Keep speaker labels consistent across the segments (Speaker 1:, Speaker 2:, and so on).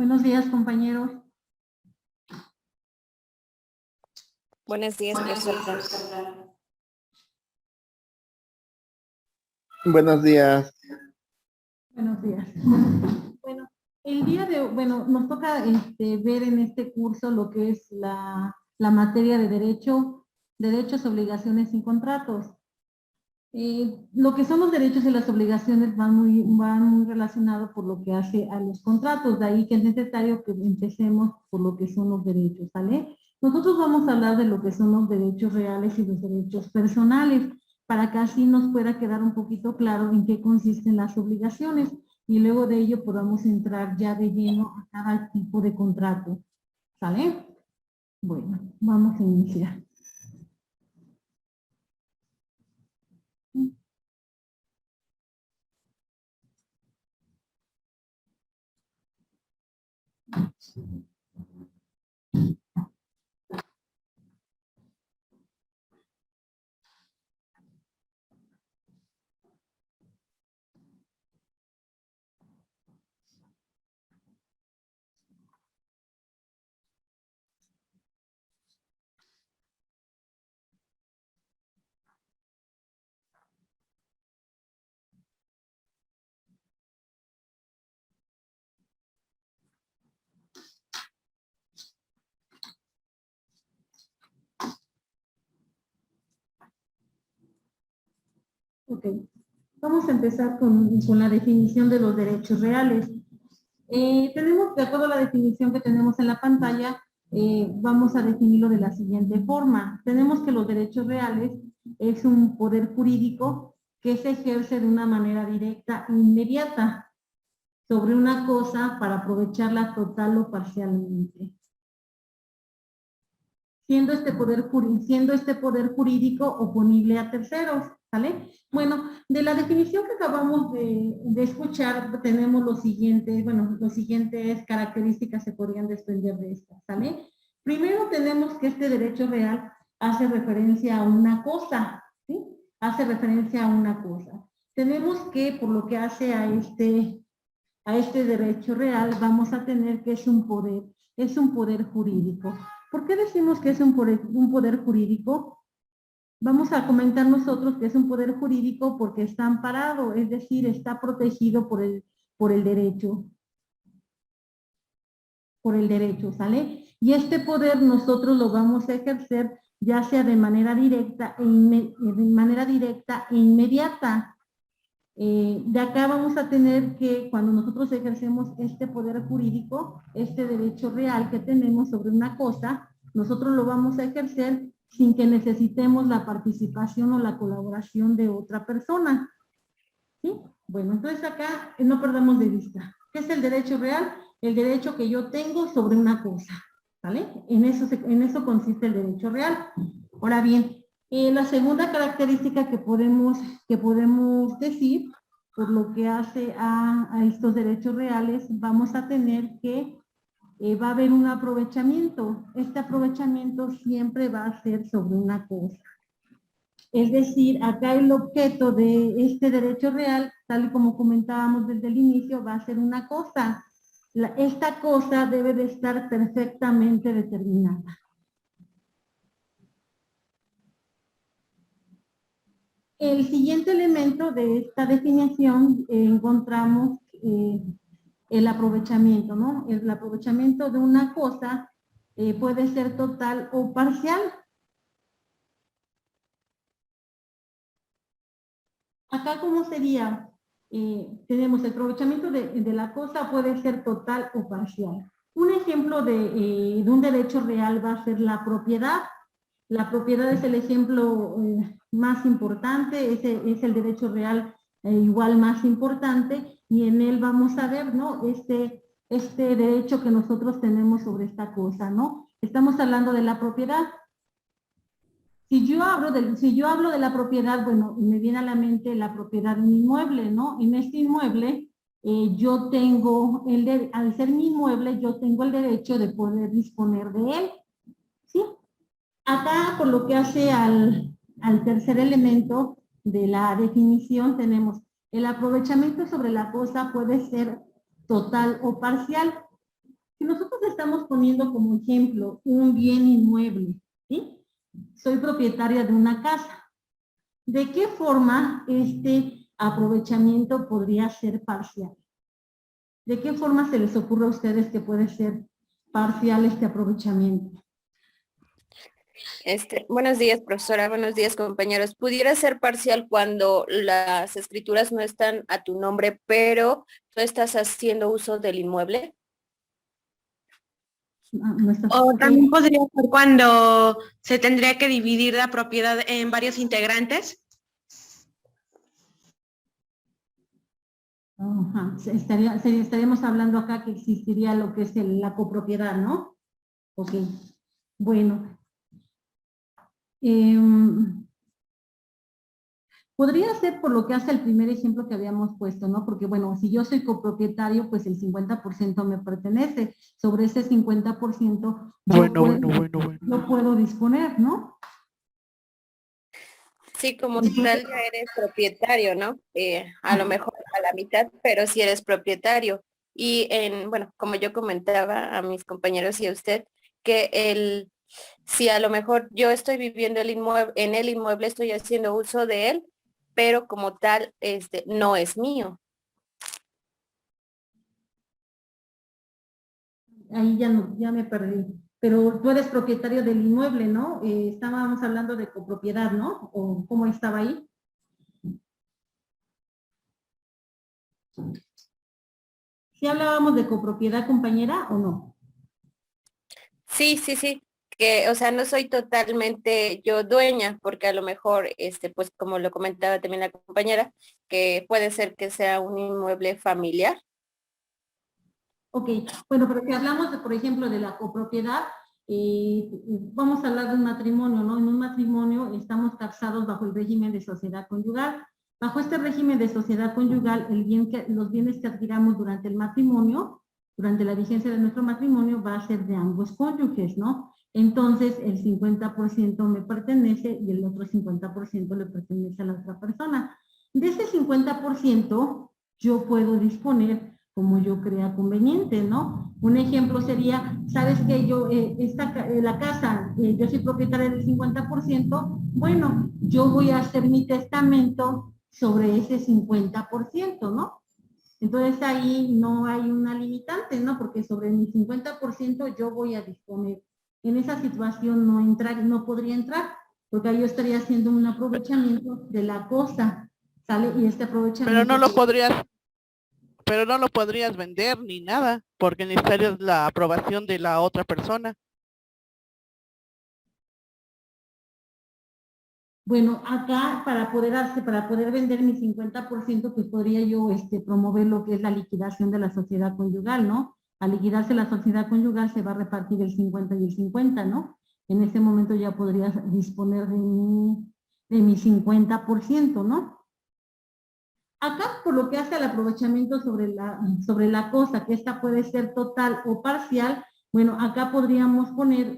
Speaker 1: Buenos días, compañeros.
Speaker 2: Buenos días, profesora.
Speaker 3: Buenos días.
Speaker 1: Buenos días. Bueno, el día de hoy, nos toca ver en este curso lo que es la materia de derechos, obligaciones y contratos. Lo que son los derechos y las obligaciones van muy relacionados por lo que hace a los contratos, de ahí que es necesario que empecemos por lo que son los derechos, ¿vale? Nosotros vamos a hablar de lo que son los derechos reales y los derechos personales, para que así nos pueda quedar un poquito claro en qué consisten las obligaciones, y luego de ello podamos entrar ya de lleno a cada tipo de contrato, ¿sale? Bueno, vamos a iniciar. Ok, vamos a empezar con la definición de los derechos reales. Tenemos, de acuerdo a la definición que tenemos en la pantalla, vamos a definirlo de la siguiente forma. Tenemos que los derechos reales es un poder jurídico que se ejerce de una manera directa e inmediata sobre una cosa para aprovecharla total o parcialmente. Siendo este poder jurídico oponible a terceros, ¿vale? Bueno, de la definición que acabamos de escuchar, tenemos los siguientes características se podrían desprender de esta, ¿sale? Primero tenemos que este derecho real hace referencia a una cosa, ¿sí? Hace referencia a una cosa. Tenemos que, por lo que hace a este derecho real, vamos a tener que es un poder jurídico. ¿Por qué decimos que es un poder jurídico? Vamos a comentar nosotros que es un poder jurídico porque está amparado, es decir, está protegido por el derecho. ¿Sale? Y este poder nosotros lo vamos a ejercer ya sea de manera directa e inmediata. De acá vamos a tener que cuando nosotros ejercemos este poder jurídico, este derecho real que tenemos sobre una cosa, nosotros lo vamos a ejercer sin que necesitemos la participación o la colaboración de otra persona. ¿Sí? Bueno, entonces acá no perdamos de vista. ¿Qué es el derecho real? El derecho que yo tengo sobre una cosa. ¿Vale? En eso consiste el derecho real. Ahora bien, la segunda característica que podemos decir, por lo que hace a estos derechos reales, vamos a tener que va a haber un aprovechamiento. Este aprovechamiento siempre va a ser sobre una cosa. Es decir, acá el objeto de este derecho real, tal y como comentábamos desde el inicio, va a ser una cosa. Esta cosa debe de estar perfectamente determinada. El siguiente elemento de esta definición encontramos el aprovechamiento, ¿no? El aprovechamiento de una cosa puede ser total o parcial. Acá, ¿cómo sería? Tenemos el aprovechamiento de la cosa puede ser total o parcial. Un ejemplo de un derecho real va a ser la propiedad. La propiedad es el ejemplo más importante, es el derecho real igual más importante, y en él vamos a ver, ¿no? Este derecho que nosotros tenemos sobre esta cosa, ¿no? Estamos hablando de la propiedad. Si yo hablo de la propiedad, bueno, me viene a la mente la propiedad de un inmueble, ¿no? En este inmueble, yo tengo, al ser mi inmueble, yo tengo el derecho de poder disponer de él, ¿sí? Acá, por lo que hace al tercer elemento de la definición, tenemos el aprovechamiento sobre la cosa puede ser total o parcial. estamos poniendo como ejemplo un bien inmueble, ¿sí? Soy propietaria de una casa. ¿De qué forma este aprovechamiento podría ser parcial? ¿De qué forma se les ocurre a ustedes que puede ser parcial este aprovechamiento?
Speaker 2: Buenos días, profesora. Buenos días, compañeros. ¿Pudiera ser parcial cuando las escrituras no están a tu nombre, pero tú estás haciendo uso del inmueble?
Speaker 1: No estás,
Speaker 3: O
Speaker 1: ok.
Speaker 3: también podría ser cuando se tendría que dividir la propiedad en varios integrantes.
Speaker 1: Ajá, estaríamos hablando acá que existiría lo que es la copropiedad, ¿no? Ok, bueno. Podría ser por lo que hace el primer ejemplo que habíamos puesto, ¿no? Porque, bueno, si yo soy copropietario, pues el 50% me pertenece. Sobre ese 50% yo puedo disponer, ¿no?
Speaker 2: Sí, como tal ya eres propietario, ¿no? A lo mejor a la mitad, pero sí eres propietario. Y bueno, como yo comentaba a mis compañeros y a usted, que si a lo mejor yo estoy viviendo en el inmueble, estoy haciendo uso de él, pero como tal, no es mío.
Speaker 1: Ahí ya no, ya me perdí. Pero tú eres propietario del inmueble, ¿no? Estábamos hablando de copropiedad, ¿no? ¿O cómo estaba ahí? ¿Sí hablábamos de copropiedad, compañera, o no?
Speaker 2: Sí, sí, sí, que, o sea, no soy totalmente yo dueña, porque a lo mejor, pues como lo comentaba también la compañera, que puede ser que sea un inmueble familiar.
Speaker 1: Ok, bueno, pero que hablamos, por ejemplo, de la copropiedad, vamos a hablar de un matrimonio, ¿no? En un matrimonio estamos casados bajo el régimen de sociedad conyugal. Bajo este régimen de sociedad conyugal, los bienes que adquiramos durante el matrimonio, durante la vigencia de nuestro matrimonio, va a ser de ambos cónyuges, ¿no? Entonces, el 50% me pertenece y el otro 50% le pertenece a la otra persona. De ese 50%, yo puedo disponer como yo crea conveniente, ¿no? Un ejemplo sería, ¿sabes qué? La casa, yo soy propietaria del 50%, bueno, yo voy a hacer mi testamento sobre ese 50%, ¿no? Entonces ahí no hay una limitante, ¿no? Porque sobre mi 50% yo voy a disponer. En esa situación no podría entrar, porque ahí yo estaría haciendo un aprovechamiento de la cosa, ¿sale? Y este
Speaker 4: Pero
Speaker 1: aprovechamiento...
Speaker 4: no lo podrías vender ni nada, porque necesitarías la aprobación de la otra persona.
Speaker 1: Bueno, acá para poder vender mi 50%, pues podría yo promover lo que es la liquidación de la sociedad conyugal, ¿no? Al liquidarse la sociedad conyugal se va a repartir el 50 y el 50, ¿no? En ese momento ya podrías disponer de mi 50%, ¿no? Acá, por lo que hace al aprovechamiento sobre la cosa, que esta puede ser total o parcial, bueno, acá podríamos poner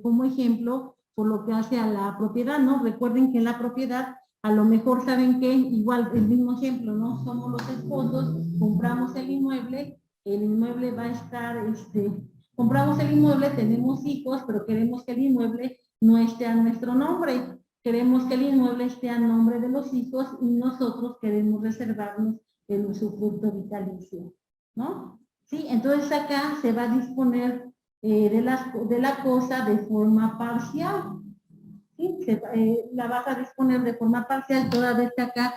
Speaker 1: como ejemplo por lo que hace a la propiedad, ¿no? Recuerden que en la propiedad, a lo mejor saben que, igual, el mismo ejemplo, ¿no? Somos los esposos, compramos el inmueble va a estar, compramos el inmueble, tenemos hijos, pero queremos que el inmueble no esté a nuestro nombre. Queremos que el inmueble esté a nombre de los hijos y nosotros queremos reservarnos el usufructo vitalicio, ¿no? Sí, entonces acá se va a disponer de la cosa de forma parcial, ¿sí? La vas a disponer de forma parcial toda vez que acá,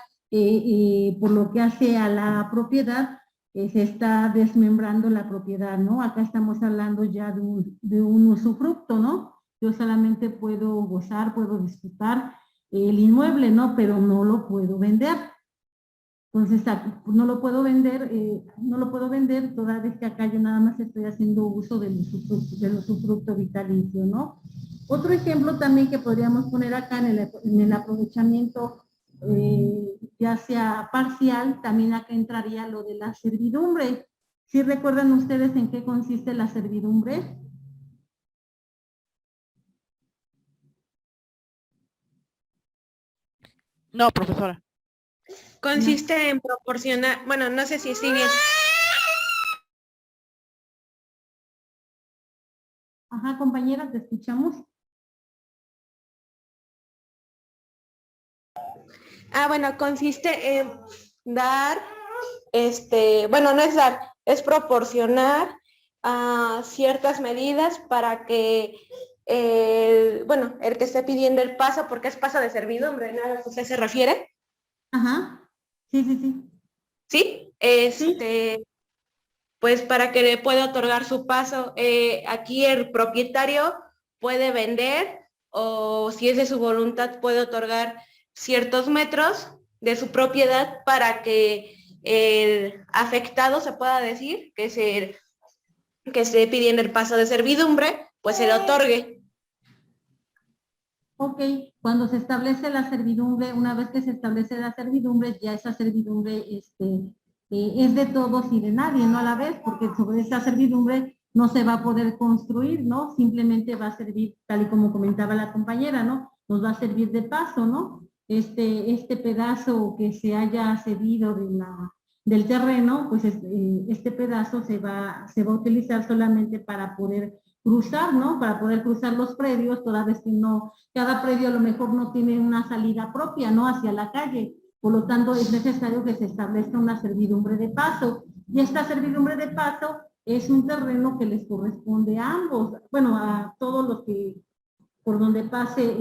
Speaker 1: por lo que hace a la propiedad, se está desmembrando la propiedad, ¿no? Acá estamos hablando ya de un usufructo, ¿no? Yo solamente puedo gozar, puedo disfrutar el inmueble, ¿no? Pero no lo puedo vender. Entonces, no lo puedo vender toda vez que acá yo nada más estoy haciendo uso del usufructo vitalicio, ¿no? Otro ejemplo también que podríamos poner acá en el aprovechamiento, ya sea parcial, también acá entraría lo de la servidumbre. ¿Sí recuerdan ustedes en qué consiste la servidumbre?
Speaker 4: No, profesora.
Speaker 3: Consiste en proporcionar, bueno, no sé si sí bien.
Speaker 1: Ajá, compañera, te escuchamos.
Speaker 3: Bueno, consiste en dar, bueno, no es dar, es proporcionar ciertas medidas para que el que esté pidiendo el paso, porque es paso de servidumbre, ¿no? ¿A lo que usted se refiere?
Speaker 1: Ajá, sí, sí, sí.
Speaker 3: ¿Sí? Pues para que le pueda otorgar su paso, aquí el propietario puede vender o si es de su voluntad puede otorgar ciertos metros de su propiedad para que el afectado, se pueda decir, que esté pidiendo el paso de servidumbre, pues se le otorgue.
Speaker 1: Ok, cuando se establece la servidumbre, una vez que se establece la servidumbre, ya esa servidumbre es de todos y de nadie, no a la vez, porque sobre esa servidumbre no se va a poder construir, ¿no? Simplemente va a servir, tal y como comentaba la compañera, ¿no? Nos va a servir de paso, ¿no? Este pedazo que se haya cedido del terreno, pues este pedazo se va a utilizar solamente para poder cruzar, ¿no? Para poder cruzar los predios, toda vez que no, cada predio a lo mejor no tiene una salida propia, ¿no? Hacia la calle. Por lo tanto, es necesario que se establezca una servidumbre de paso. Y esta servidumbre de paso es un terreno que les corresponde a ambos, bueno, a todos los que, por donde pase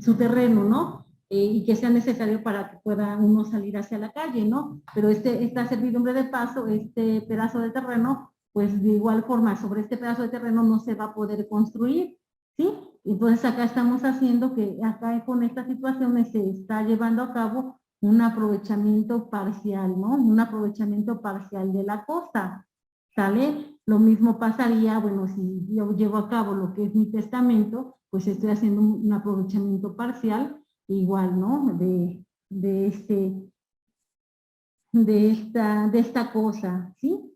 Speaker 1: su terreno, ¿no? Y que sea necesario para que pueda uno salir hacia la calle, ¿no? Pero esta servidumbre de paso, este pedazo de terreno, pues de igual forma, sobre este pedazo de terreno no se va a poder construir, ¿sí? Entonces acá estamos haciendo que, acá con estas situaciones se está llevando a cabo un aprovechamiento parcial, ¿no? Un aprovechamiento parcial de la costa, ¿sale? Lo mismo pasaría, bueno, si yo llevo a cabo lo que es mi testamento, pues estoy haciendo un aprovechamiento parcial, igual, ¿no? De esta cosa, ¿sí?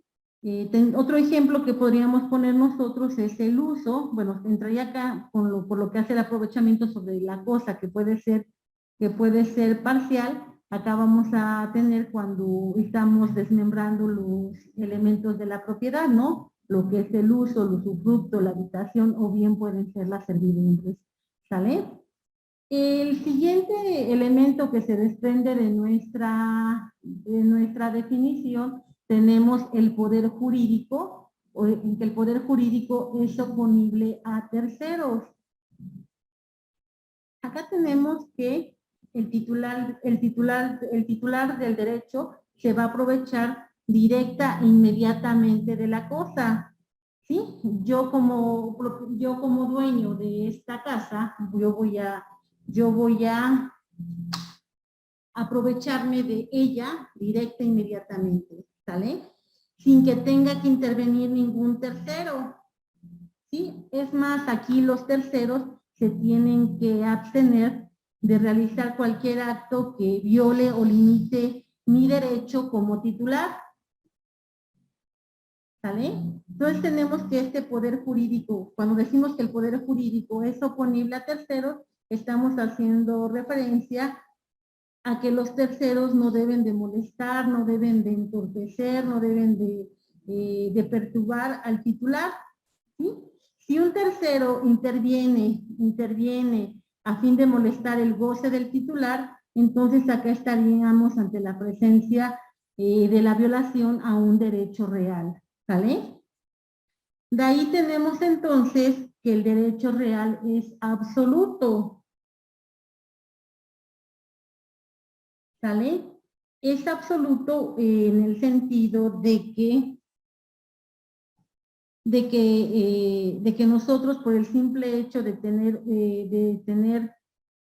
Speaker 1: Otro ejemplo que podríamos poner nosotros es el uso, bueno, entraría acá por lo que hace el aprovechamiento sobre la cosa que puede ser parcial. Acá vamos a tener cuando estamos desmembrando los elementos de la propiedad, ¿no? Lo que es el uso, el usufructo, la habitación, o bien pueden ser las servidumbres, ¿sale? El siguiente elemento que se desprende de nuestra definición, tenemos el poder jurídico, en que el poder jurídico es oponible a terceros. Acá tenemos que el titular del derecho se va a aprovechar directa e inmediatamente de la cosa. ¿Sí? Yo como dueño de esta casa, yo voy a aprovecharme de ella directa e inmediatamente, ¿sale? Sin que tenga que intervenir ningún tercero, ¿sí? Es más, aquí los terceros se tienen que abstener de realizar cualquier acto que viole o limite mi derecho como titular, ¿sale? Entonces tenemos que este poder jurídico, cuando decimos que el poder jurídico es oponible a terceros, estamos haciendo referencia a que los terceros no deben de molestar, no deben de entorpecer, no deben de perturbar al titular, ¿sí? Si un tercero interviene a fin de molestar el goce del titular, entonces acá estaríamos ante la presencia de la violación a un derecho real, ¿sale? De ahí tenemos entonces que el derecho real es absoluto, ¿sale? Es absoluto en el sentido de que nosotros, por el simple hecho de tener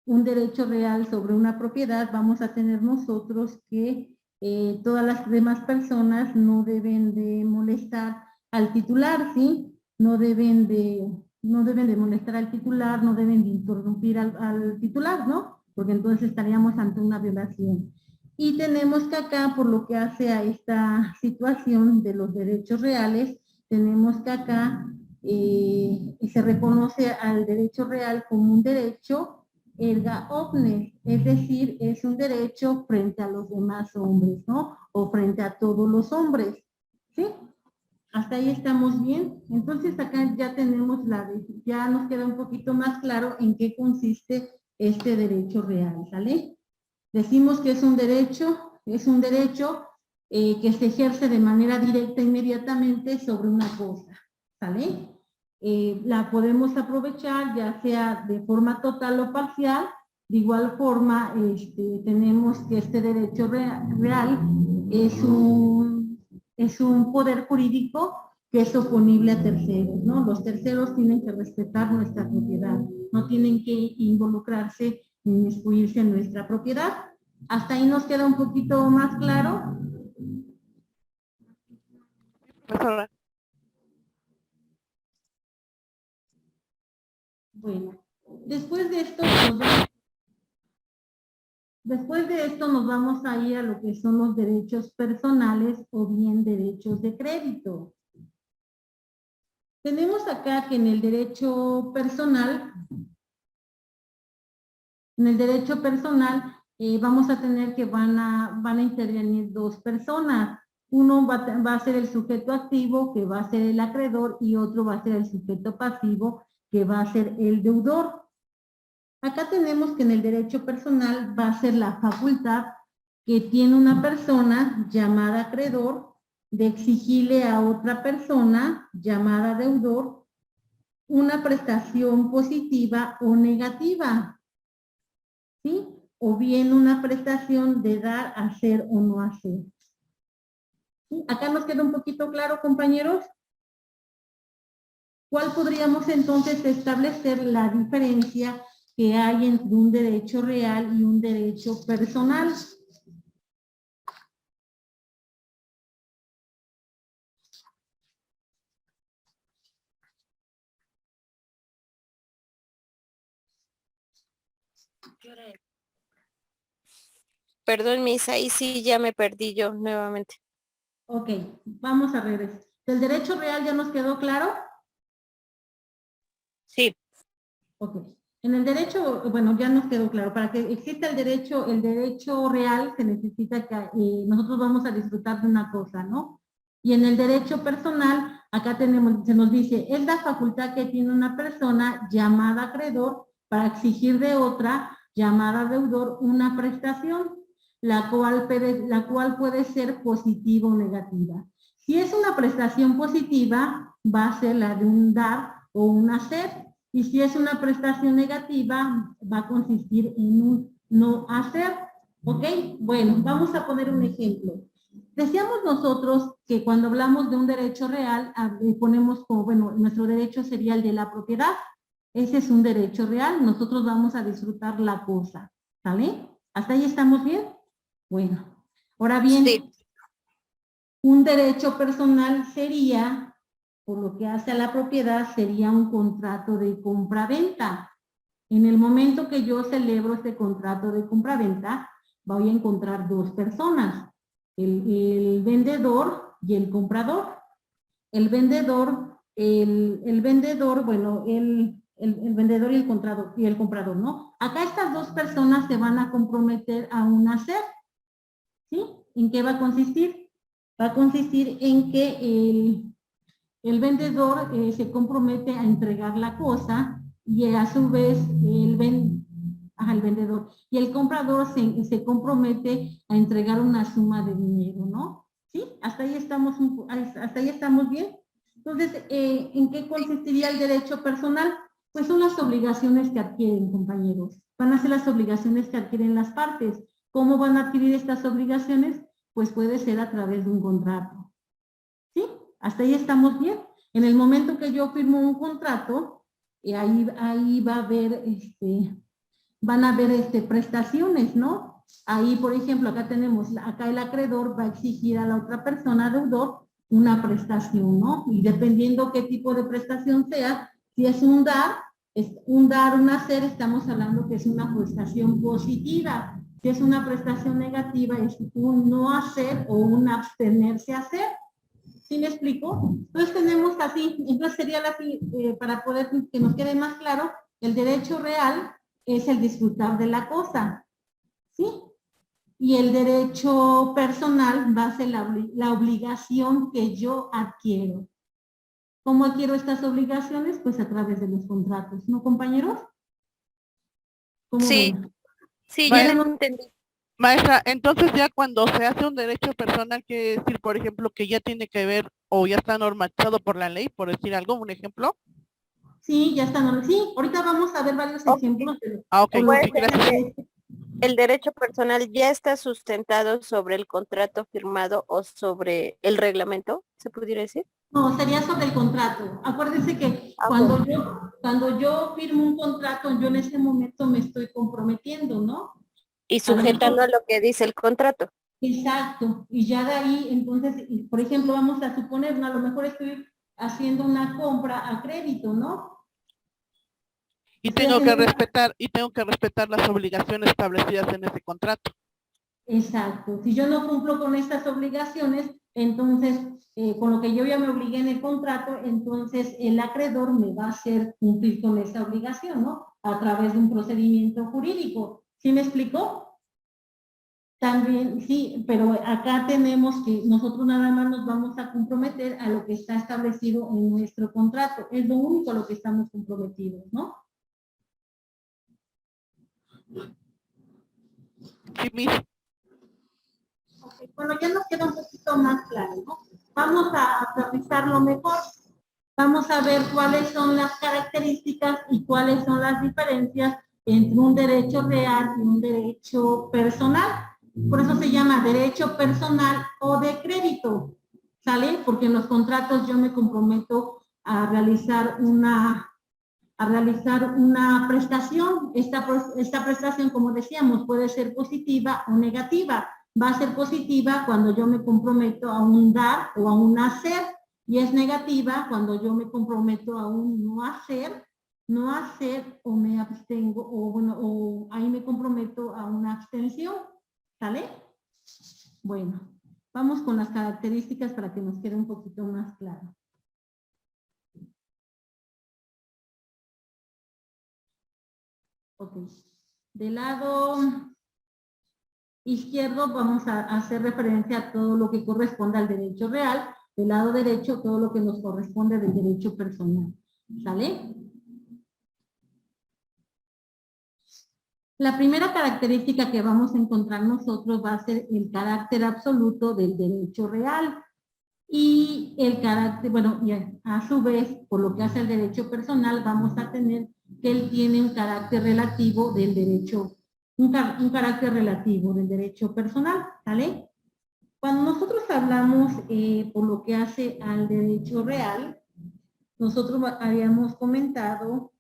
Speaker 1: un derecho real sobre una propiedad, vamos a tener nosotros que todas las demás personas no deben de molestar al titular, ¿sí? No deben de molestar al titular, no deben de interrumpir al titular, ¿no? Porque entonces estaríamos ante una violación. Y tenemos que acá, por lo que hace a esta situación de los derechos reales, tenemos que acá se reconoce al derecho real como un derecho erga omnes, es decir, es un derecho frente a los demás hombres, ¿no? O frente a todos los hombres, ¿sí? Hasta ahí estamos bien. Entonces acá ya tenemos ya nos queda un poquito más claro en qué consiste este derecho real, ¿sale? Decimos que es un derecho que se ejerce de manera directa inmediatamente sobre una cosa, ¿sale? La podemos aprovechar ya sea de forma total o parcial. De igual forma, tenemos que este derecho real es un poder jurídico que es oponible a terceros, ¿no? Los terceros tienen que respetar nuestra propiedad, no tienen que involucrarse ni inmiscuirse en nuestra propiedad. ¿Hasta ahí nos queda un poquito más claro?
Speaker 4: Profesora.
Speaker 1: Bueno, después de esto nos vamos a ir a lo que son los derechos personales o bien derechos de crédito. Tenemos acá que en el derecho personal, vamos a tener que van a intervenir dos personas. Uno va a ser el sujeto activo, que va a ser el acreedor, y otro va a ser el sujeto pasivo, que va a ser el deudor. Acá tenemos que en el derecho personal va a ser la facultad que tiene una persona llamada acreedor de exigirle a otra persona llamada deudor una prestación positiva o negativa, ¿sí? O bien una prestación de dar, hacer o no hacer. ¿Sí? Acá nos queda un poquito claro, compañeros. ¿Cuál podríamos entonces establecer la diferencia que hay entre un derecho real y un derecho personal?
Speaker 2: Perdón, Miss, ahí sí ya me perdí yo nuevamente.
Speaker 1: Ok, vamos a ver. ¿El derecho real ya nos quedó claro?
Speaker 2: Sí.
Speaker 1: Ok. En el derecho, bueno, ya nos quedó claro. Para que exista el derecho real se necesita que nosotros vamos a disfrutar de una cosa, ¿no? Y en el derecho personal, acá se nos dice, es la facultad que tiene una persona llamada acreedor para exigir de otra llamada deudor una prestación, la cual puede ser positiva o negativa. Si es una prestación positiva, va a ser la de un dar o un hacer. Y si es una prestación negativa, va a consistir en un no hacer. ¿Ok? Bueno, vamos a poner un ejemplo. Decíamos nosotros que cuando hablamos de un derecho real, ponemos como, bueno, nuestro derecho sería el de la propiedad. Ese es un derecho real. Nosotros vamos a disfrutar la cosa. ¿Sale? ¿Hasta ahí estamos bien? Bueno, ahora bien,
Speaker 2: Sí.
Speaker 1: un derecho personal sería, por lo que hace a la propiedad, sería un contrato de compra-venta. En el momento que yo celebro este contrato de compra-venta, voy a encontrar dos personas, el vendedor y el comprador. El vendedor, bueno, el vendedor y el comprador, ¿no? Acá estas dos personas se van a comprometer a un hacer, ¿sí? ¿En qué va a consistir? Va a consistir en que el vendedor se compromete a entregar la cosa y a su vez el vendedor y el comprador se compromete a entregar una suma de dinero, ¿no? ¿Sí? Hasta ahí estamos bien. Entonces, ¿en qué consistiría el derecho personal? Pues son las obligaciones que adquieren, compañeros. Van a ser las obligaciones que adquieren las partes. ¿Cómo van a adquirir estas obligaciones? Pues puede ser a través de un contrato. ¿Sí? Hasta ahí estamos bien. En el momento que yo firmo un contrato, ahí va a haber, van a haber prestaciones, ¿no? Ahí, por ejemplo, acá el acreedor va a exigir a la otra persona, deudor, una prestación, ¿no? Y dependiendo qué tipo de prestación sea, si es un dar, un hacer, estamos hablando que es una prestación positiva. Si es una prestación negativa, es un no hacer o un abstenerse a hacer. ¿Sí me explico? Entonces tenemos así, entonces sería para poder que nos quede más claro, el derecho real es el disfrutar de la cosa, ¿sí? Y el derecho personal va a ser la obligación que yo adquiero. ¿Cómo adquiero estas obligaciones? Pues a través de los contratos, ¿no, compañeros? ¿Cómo
Speaker 2: Sí,
Speaker 1: ven?
Speaker 2: sí,
Speaker 1: Ya
Speaker 2: ya
Speaker 1: no-
Speaker 2: lo entendí.
Speaker 4: Maestra, entonces ya cuando se hace un derecho personal, quiere decir, por ejemplo, que ya tiene que ver o ya está normatizado por la ley, por decir algo, un ejemplo.
Speaker 1: Sí, ya están. Sí, ahorita vamos a ver varios
Speaker 2: Ok,
Speaker 1: ejemplos de
Speaker 4: Ah, ok,
Speaker 1: por lo
Speaker 2: puede
Speaker 1: que
Speaker 4: sí,
Speaker 2: ser
Speaker 1: es el
Speaker 4: gracias.
Speaker 1: derecho.
Speaker 2: el derecho personal ya está sustentado sobre el contrato firmado o sobre el reglamento, ¿se pudiera decir?
Speaker 1: No, sería sobre el contrato. Acuérdense que
Speaker 2: Ah, ok.
Speaker 1: cuando yo firmo un contrato, yo en ese momento me estoy comprometiendo, ¿no?
Speaker 2: Y
Speaker 1: A lo
Speaker 2: sujetando
Speaker 1: mejor,
Speaker 2: a lo que dice el contrato.
Speaker 1: exacto. Y ya de ahí, entonces, por ejemplo, vamos a suponer, ¿no? A lo mejor estoy haciendo una compra a crédito, ¿no? Estoy haciendo una.
Speaker 4: Y tengo que respetar las obligaciones establecidas en ese contrato.
Speaker 1: Exacto. Si yo no cumplo con estas obligaciones, entonces, con lo que yo ya me obligué en el contrato, entonces el acreedor me va a hacer cumplir con esa obligación, ¿no? A través de un procedimiento jurídico. ¿Sí me explicó? También, sí, pero acá tenemos que nosotros nada más nos vamos a comprometer a lo que está establecido en nuestro contrato. Es lo único a lo que estamos comprometidos, ¿no?
Speaker 4: Sí, mis,
Speaker 1: Ok, bueno, ya nos queda un poquito más claro, ¿no? Vamos a aterrizarlo mejor. Vamos a ver cuáles son las características y cuáles son las diferencias entre un derecho real y un derecho personal. Por eso se llama derecho personal o de crédito, ¿sale? Porque en los contratos yo me comprometo a realizar una prestación. Esta prestación, como decíamos, puede ser positiva o negativa. Va a ser positiva cuando yo me comprometo a un dar o a un hacer, y es negativa cuando yo me comprometo a un no hacer o me abstengo, o bueno, o ahí me comprometo a una abstención, ¿sale? Bueno, vamos con las características para que nos quede un poquito más claro. Ok. Del lado izquierdo vamos a hacer referencia a todo lo que corresponde al derecho real, del lado derecho todo lo que nos corresponde del derecho personal. ¿Sale? La primera característica que vamos a encontrar nosotros va a ser el carácter absoluto del derecho real. Y el carácter, bueno, y a su vez, por lo que hace al derecho personal, vamos a tener que él tiene un carácter relativo del derecho, un carácter relativo del derecho personal, ¿sale? Cuando nosotros hablamos por lo que hace al derecho real, nosotros habíamos comentado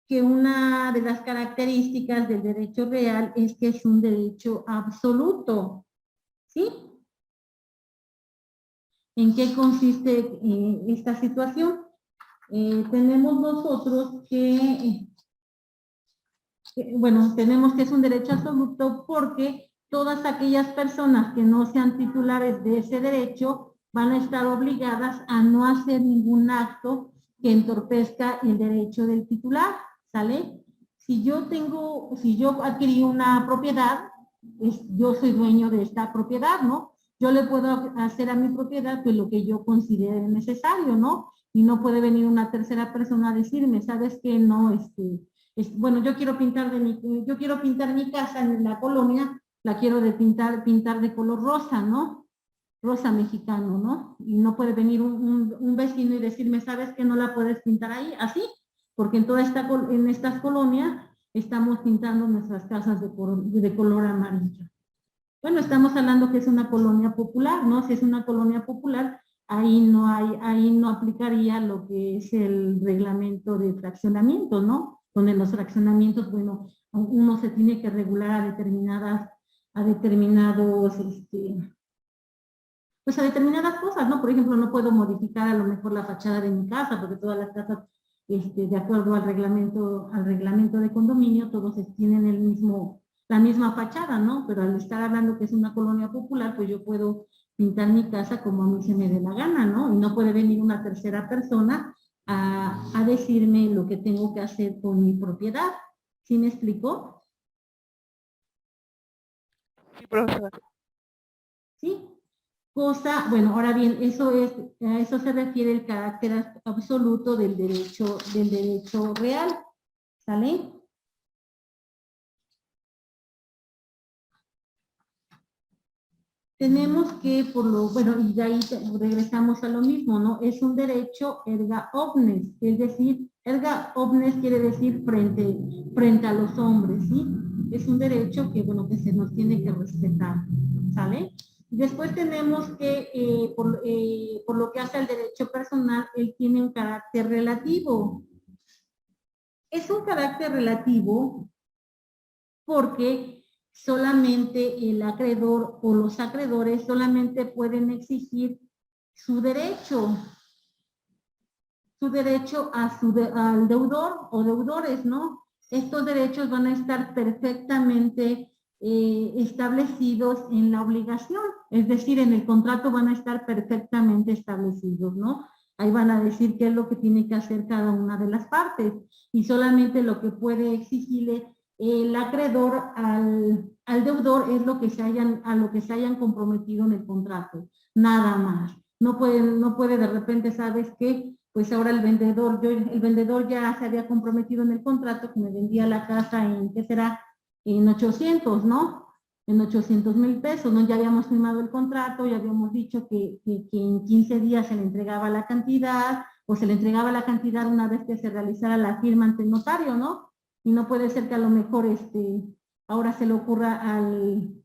Speaker 1: que una de las características del derecho real es que es un derecho absoluto, ¿sí? ¿En qué consiste esta situación? Tenemos nosotros bueno, tenemos que es un derecho absoluto porque todas aquellas personas que no sean titulares de ese derecho van a estar obligadas a no hacer ningún acto que entorpezca el derecho del titular, ¿sale? Si yo adquirí una propiedad, yo soy dueño de esta propiedad, ¿no? Yo le puedo hacer a mi propiedad pues lo que yo considere necesario, ¿no? Y no puede venir una tercera persona a decirme, ¿sabes qué? No, bueno, yo quiero pintar mi casa en la colonia, la quiero pintar de color rosa, ¿no? Rosa mexicano, ¿no? Y no puede venir un vecino y decirme, ¿sabes que no la puedes pintar ahí? Así, porque en estas colonias estamos pintando nuestras casas de color amarillo. Bueno, estamos hablando que es una colonia popular, ¿no? Si es una colonia popular, ahí no aplicaría lo que es el reglamento de fraccionamiento, ¿no? Donde en los fraccionamientos, bueno, uno se tiene que regular pues a determinadas cosas, ¿no? Por ejemplo, no puedo modificar a lo mejor la fachada de mi casa, porque todas las casas, de acuerdo al reglamento de condominio, todos tienen la misma fachada, ¿no? Pero al estar hablando que es una colonia popular, pues yo puedo pintar mi casa como a mí se me dé la gana, ¿no? Y no puede venir una tercera persona a decirme lo que tengo que hacer con mi propiedad. ¿Sí me explicó?
Speaker 4: Sí, profesora.
Speaker 1: ¿Sí? Cosa, bueno, ahora bien, eso es, a eso se refiere el carácter absoluto del derecho real. ¿Sale? Tenemos que, bueno, y de ahí regresamos a lo mismo, ¿no? Es un derecho erga omnes, es decir, erga omnes quiere decir frente a los hombres, ¿sí? Es un derecho que, bueno, que se nos tiene que respetar, ¿sale? Después tenemos que, por lo que hace al derecho personal, él tiene un carácter relativo. Es un carácter relativo porque solamente el acreedor o los acreedores solamente pueden exigir su derecho al deudor o deudores, ¿no? Estos derechos van a estar perfectamente establecidos en la obligación, es decir, en el contrato van a estar perfectamente establecidos, ¿no? Ahí van a decir qué es lo que tiene que hacer cada una de las partes y solamente lo que puede exigirle el acreedor al deudor es a lo que se hayan comprometido en el contrato, nada más. No puede de repente, ¿sabes qué? Pues ahora el vendedor ya se había comprometido en el contrato que me vendía la casa en, ¿qué será? En 800, ¿no? En 800,000 pesos, ¿no? Ya habíamos firmado el contrato, ya habíamos dicho que en 15 días se le entregaba la cantidad, o se le entregaba la cantidad una vez que se realizara la firma ante el notario, ¿no? Y no puede ser que a lo mejor ahora se le ocurra al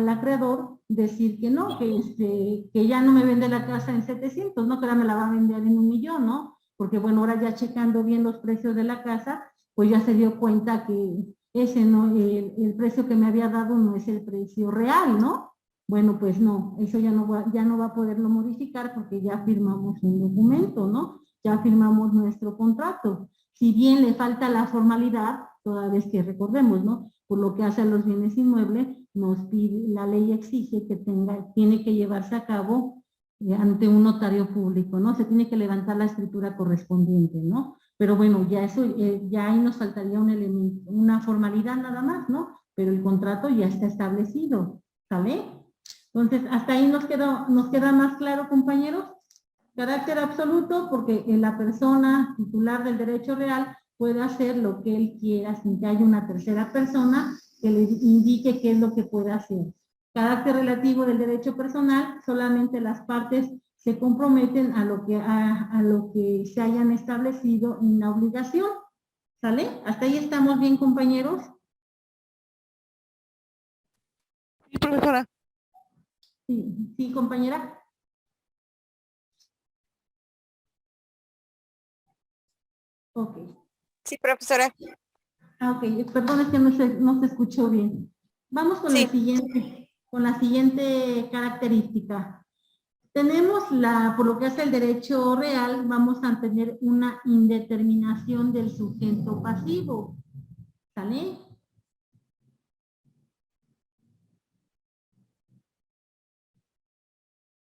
Speaker 1: acreedor decir que no, que ya no me vende la casa en 700, ¿no? Que ahora me la va a vender en 1,000,000, ¿no? Porque bueno, ahora ya checando bien los precios de la casa, pues ya se dio cuenta que ese no, el precio que me había dado no es el precio real, ¿no? Bueno, pues no, eso ya no va a poderlo modificar porque ya firmamos un documento, ¿no? Ya firmamos nuestro contrato. Si bien le falta la formalidad, toda vez que recordemos, ¿no? Por lo que hace a los bienes inmuebles, la ley exige que tiene que llevarse a cabo ante un notario público, ¿no? Se tiene que levantar la escritura correspondiente, ¿no? Pero bueno, ya eso, ya ahí nos faltaría un elemento, una formalidad nada más, ¿no? Pero el contrato ya está establecido, ¿sale? Entonces, hasta ahí nos queda más claro, compañeros. Carácter absoluto porque la persona titular del derecho real puede hacer lo que él quiera sin que haya una tercera persona que le indique qué es lo que puede hacer. Carácter relativo del derecho personal, solamente las partes se comprometen a lo que se hayan establecido en la obligación. ¿Sale? ¿Hasta ahí estamos bien, compañeros?
Speaker 4: Sí, profesora.
Speaker 1: Sí, compañera. Ok.
Speaker 2: Sí, profesora.
Speaker 1: Ok, perdón, es que no se escuchó bien. Vamos con
Speaker 2: Sí.
Speaker 1: la siguiente característica. Tenemos por lo que hace el derecho real, vamos a tener una indeterminación del sujeto pasivo. ¿Sale?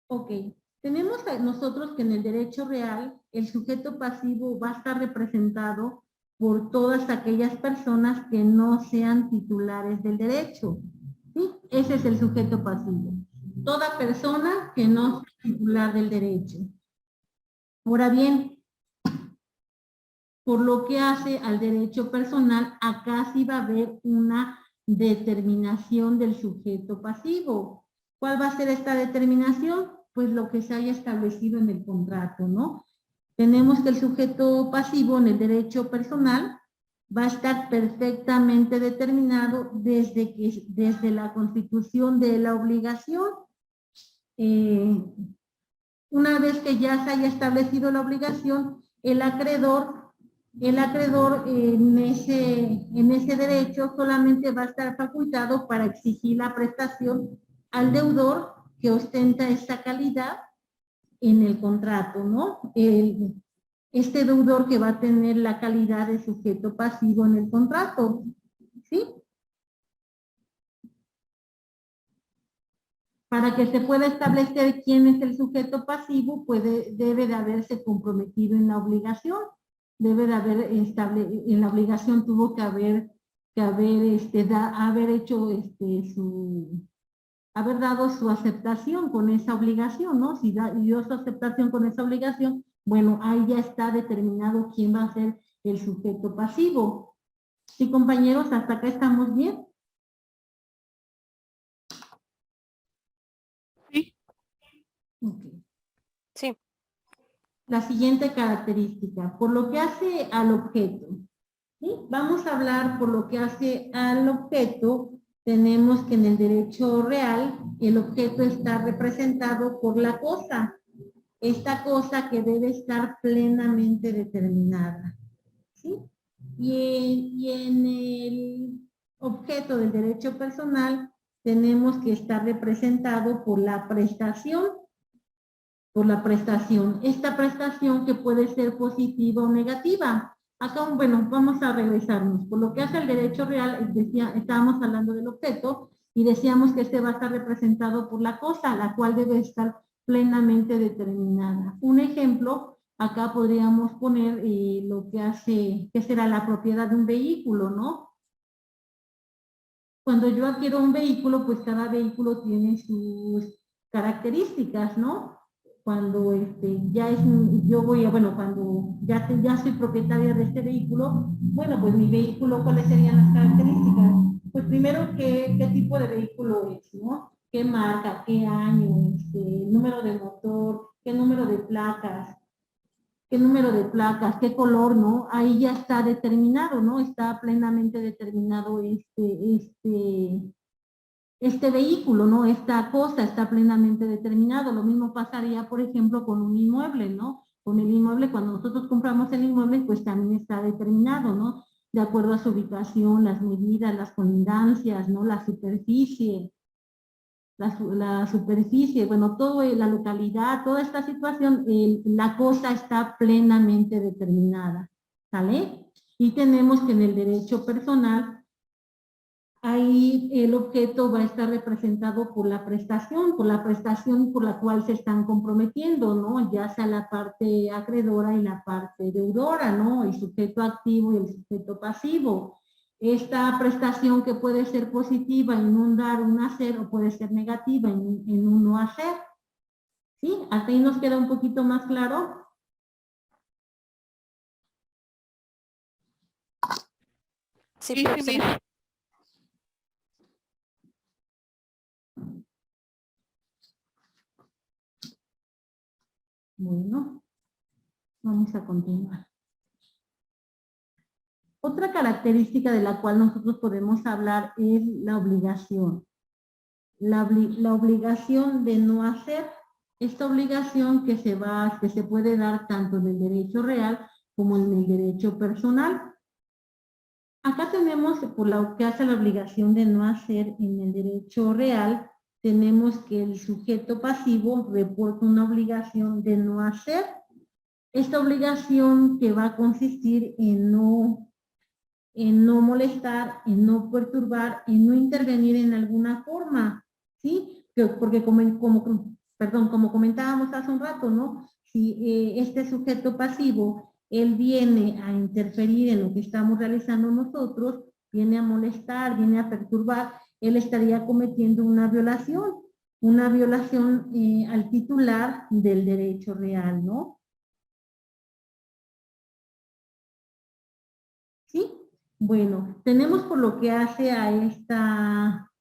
Speaker 1: Ok. Tenemos nosotros que en el derecho real, el sujeto pasivo va a estar representado por todas aquellas personas que no sean titulares del derecho. ¿Sí? Ese es el sujeto pasivo. Toda persona que no sea titular del derecho. Ahora bien, por lo que hace al derecho personal, acá sí va a haber una determinación del sujeto pasivo. ¿Cuál va a ser esta determinación? Pues lo que se haya establecido en el contrato, ¿no? Tenemos que el sujeto pasivo en el derecho personal va a estar perfectamente determinado desde la constitución de la obligación. Una vez que ya se haya establecido la obligación, el acreedor en ese derecho solamente va a estar facultado para exigir la prestación al deudor que ostenta esa calidad en el contrato, ¿no? Este deudor que va a tener la calidad de sujeto pasivo en el contrato, ¿sí? Para que se pueda establecer quién es el sujeto pasivo, debe de haberse comprometido en la obligación. Debe de haber en la obligación tuvo que haber haber hecho haber dado su aceptación con esa obligación, ¿no? Si dio su aceptación con esa obligación, bueno, ahí ya está determinado quién va a ser el sujeto pasivo. Sí, compañeros, hasta acá estamos bien.
Speaker 4: Sí.
Speaker 1: Okay.
Speaker 2: Sí.
Speaker 1: La siguiente característica, por lo que hace al objeto. ¿Sí? Vamos a hablar por lo que hace al objeto. Tenemos que en el derecho real el objeto está representado por la cosa. Esta cosa que debe estar plenamente determinada. ¿Sí? Y en el objeto del derecho personal tenemos que estar representado por la prestación. Por la prestación. Esta prestación que puede ser positiva o negativa. Acá, bueno, vamos a regresarnos. Por lo que hace el derecho real, estábamos hablando del objeto y decíamos que este va a estar representado por la cosa, la cual debe estar plenamente determinada. Un ejemplo, acá podríamos poner lo que hace, que será la propiedad de un vehículo, ¿no? Cuando yo adquiero un vehículo, pues cada vehículo tiene sus características, ¿no? Cuando cuando ya soy propietaria de este vehículo, bueno, pues mi vehículo, ¿cuáles serían las características? Pues primero, ¿qué tipo de vehículo es, ¿no? ¿Qué marca, qué año, número de motor, qué número de placas, qué color, ¿no? Ahí ya está determinado, ¿no? Está plenamente determinado este vehículo, ¿no? Esta cosa está plenamente determinado. Lo mismo pasaría, por ejemplo, con un inmueble, ¿no? Con el inmueble, cuando nosotros compramos el inmueble, pues también está determinado, ¿no? De acuerdo a su ubicación, las medidas, las colindancias, ¿no? La superficie, bueno, todo, la localidad, toda esta situación, la cosa está plenamente determinada, ¿sale? Y tenemos que en el derecho personal, ahí el objeto va a estar representado por la prestación por la cual se están comprometiendo, ¿no? Ya sea la parte acreedora y la parte deudora, ¿no? El sujeto activo y el sujeto pasivo. Esta prestación que puede ser positiva en un dar, un hacer, o puede ser negativa en un no hacer. ¿Sí? ¿Hasta ahí nos queda un poquito más claro?
Speaker 2: Sí,
Speaker 4: Sí,
Speaker 2: profesora.
Speaker 4: Miss.
Speaker 1: Bueno, vamos a continuar. Otra característica de la cual nosotros podemos hablar es la obligación. La obligación de no hacer, esta obligación que se puede dar tanto en el derecho real como en el derecho personal. Acá tenemos, por lo que hace la obligación de no hacer en el derecho real, tenemos que el sujeto pasivo reporta una obligación de no hacer. Esta obligación que va a consistir en no molestar, en no perturbar, en no intervenir en alguna forma, ¿sí? Porque como comentábamos hace un rato, ¿no? Si este sujeto pasivo, él viene a interferir en lo que estamos realizando nosotros, viene a molestar, viene a perturbar, él estaría cometiendo una violación al titular del derecho real, ¿no? ¿Sí? Bueno, tenemos por lo que hace a esta,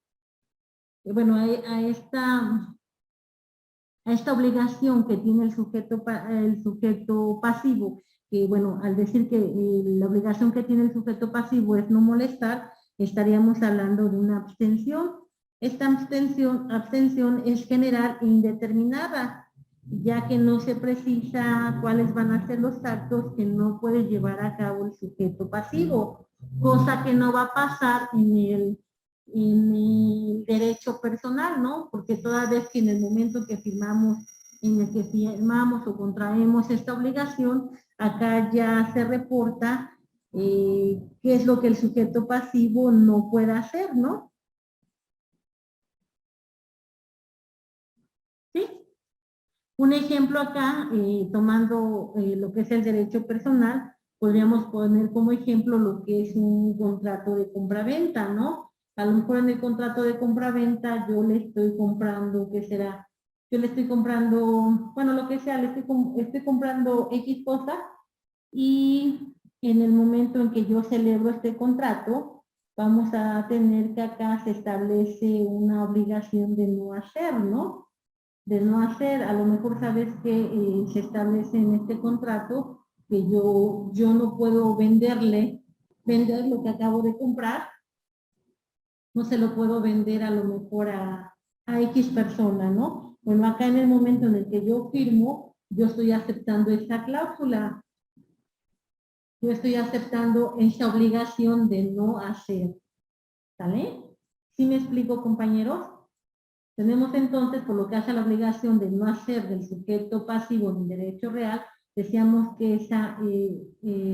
Speaker 1: bueno, a esta obligación que tiene el sujeto pasivo, que bueno, al decir que la obligación que tiene el sujeto pasivo es no molestar, estaríamos hablando de una abstención. Esta abstención es general e indeterminada, ya que no se precisa cuáles van a ser los actos que no puede llevar a cabo el sujeto pasivo, cosa que no va a pasar en el derecho personal, ¿no? Porque toda vez que en el momento que firmamos o contraemos esta obligación, acá ya se reporta qué es lo que el sujeto pasivo no puede hacer, ¿no? ¿Sí? Un ejemplo acá, tomando lo que es el derecho personal, podríamos poner como ejemplo lo que es un contrato de compraventa, ¿no? A lo mejor en el contrato de compraventa yo le estoy comprando, ¿qué será? Yo le estoy comprando, bueno, lo que sea, estoy comprando X cosa y en el momento en que yo celebro este contrato, vamos a tener que acá se establece una obligación de no hacer, ¿no? De no hacer, a lo mejor sabes que se establece en este contrato que yo no puedo vender lo que acabo de comprar, no se lo puedo vender a lo mejor a X persona, ¿no? Bueno, acá en el momento en el que yo firmo, yo estoy aceptando esta cláusula, yo estoy aceptando esa obligación de no hacer, ¿sale? ¿Sí me explico, compañeros? Tenemos entonces, por lo que hace a la obligación de no hacer del sujeto pasivo en derecho real, decíamos que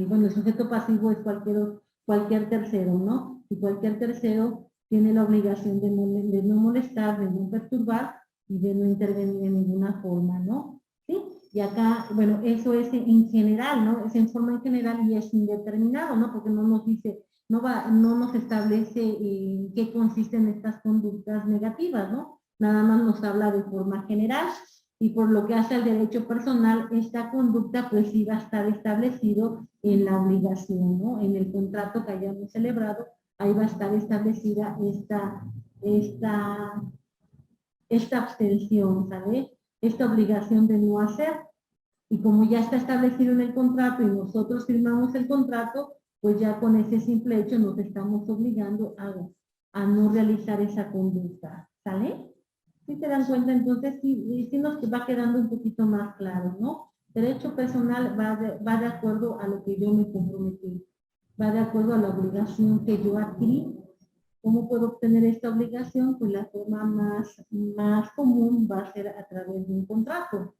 Speaker 1: bueno, el sujeto pasivo es cualquier tercero, ¿no? Y cualquier tercero tiene la obligación de no molestar, de no perturbar y de no intervenir en ninguna forma, ¿no? ¿Sí? Y acá, bueno, eso es en general, ¿no? Es en forma en general y es indeterminado, ¿no? Porque no nos dice, no nos establece qué consisten estas conductas negativas, ¿no? Nada más nos habla de forma general y por lo que hace al derecho personal, esta conducta pues sí va a estar establecido en la obligación, ¿no? En el contrato que hayamos celebrado, ahí va a estar establecida esta abstención, ¿sabes? Esta obligación de no hacer. Y como ya está establecido en el contrato y nosotros firmamos el contrato, pues ya con ese simple hecho nos estamos obligando a no realizar esa conducta, ¿sale? Si se dan cuenta, entonces sí nos va quedando un poquito más claro, ¿no? Derecho personal va de acuerdo a lo que yo me comprometí, va de acuerdo a la obligación que yo adquirí. ¿Cómo puedo obtener esta obligación? Pues la forma más común va a ser a través de un contrato,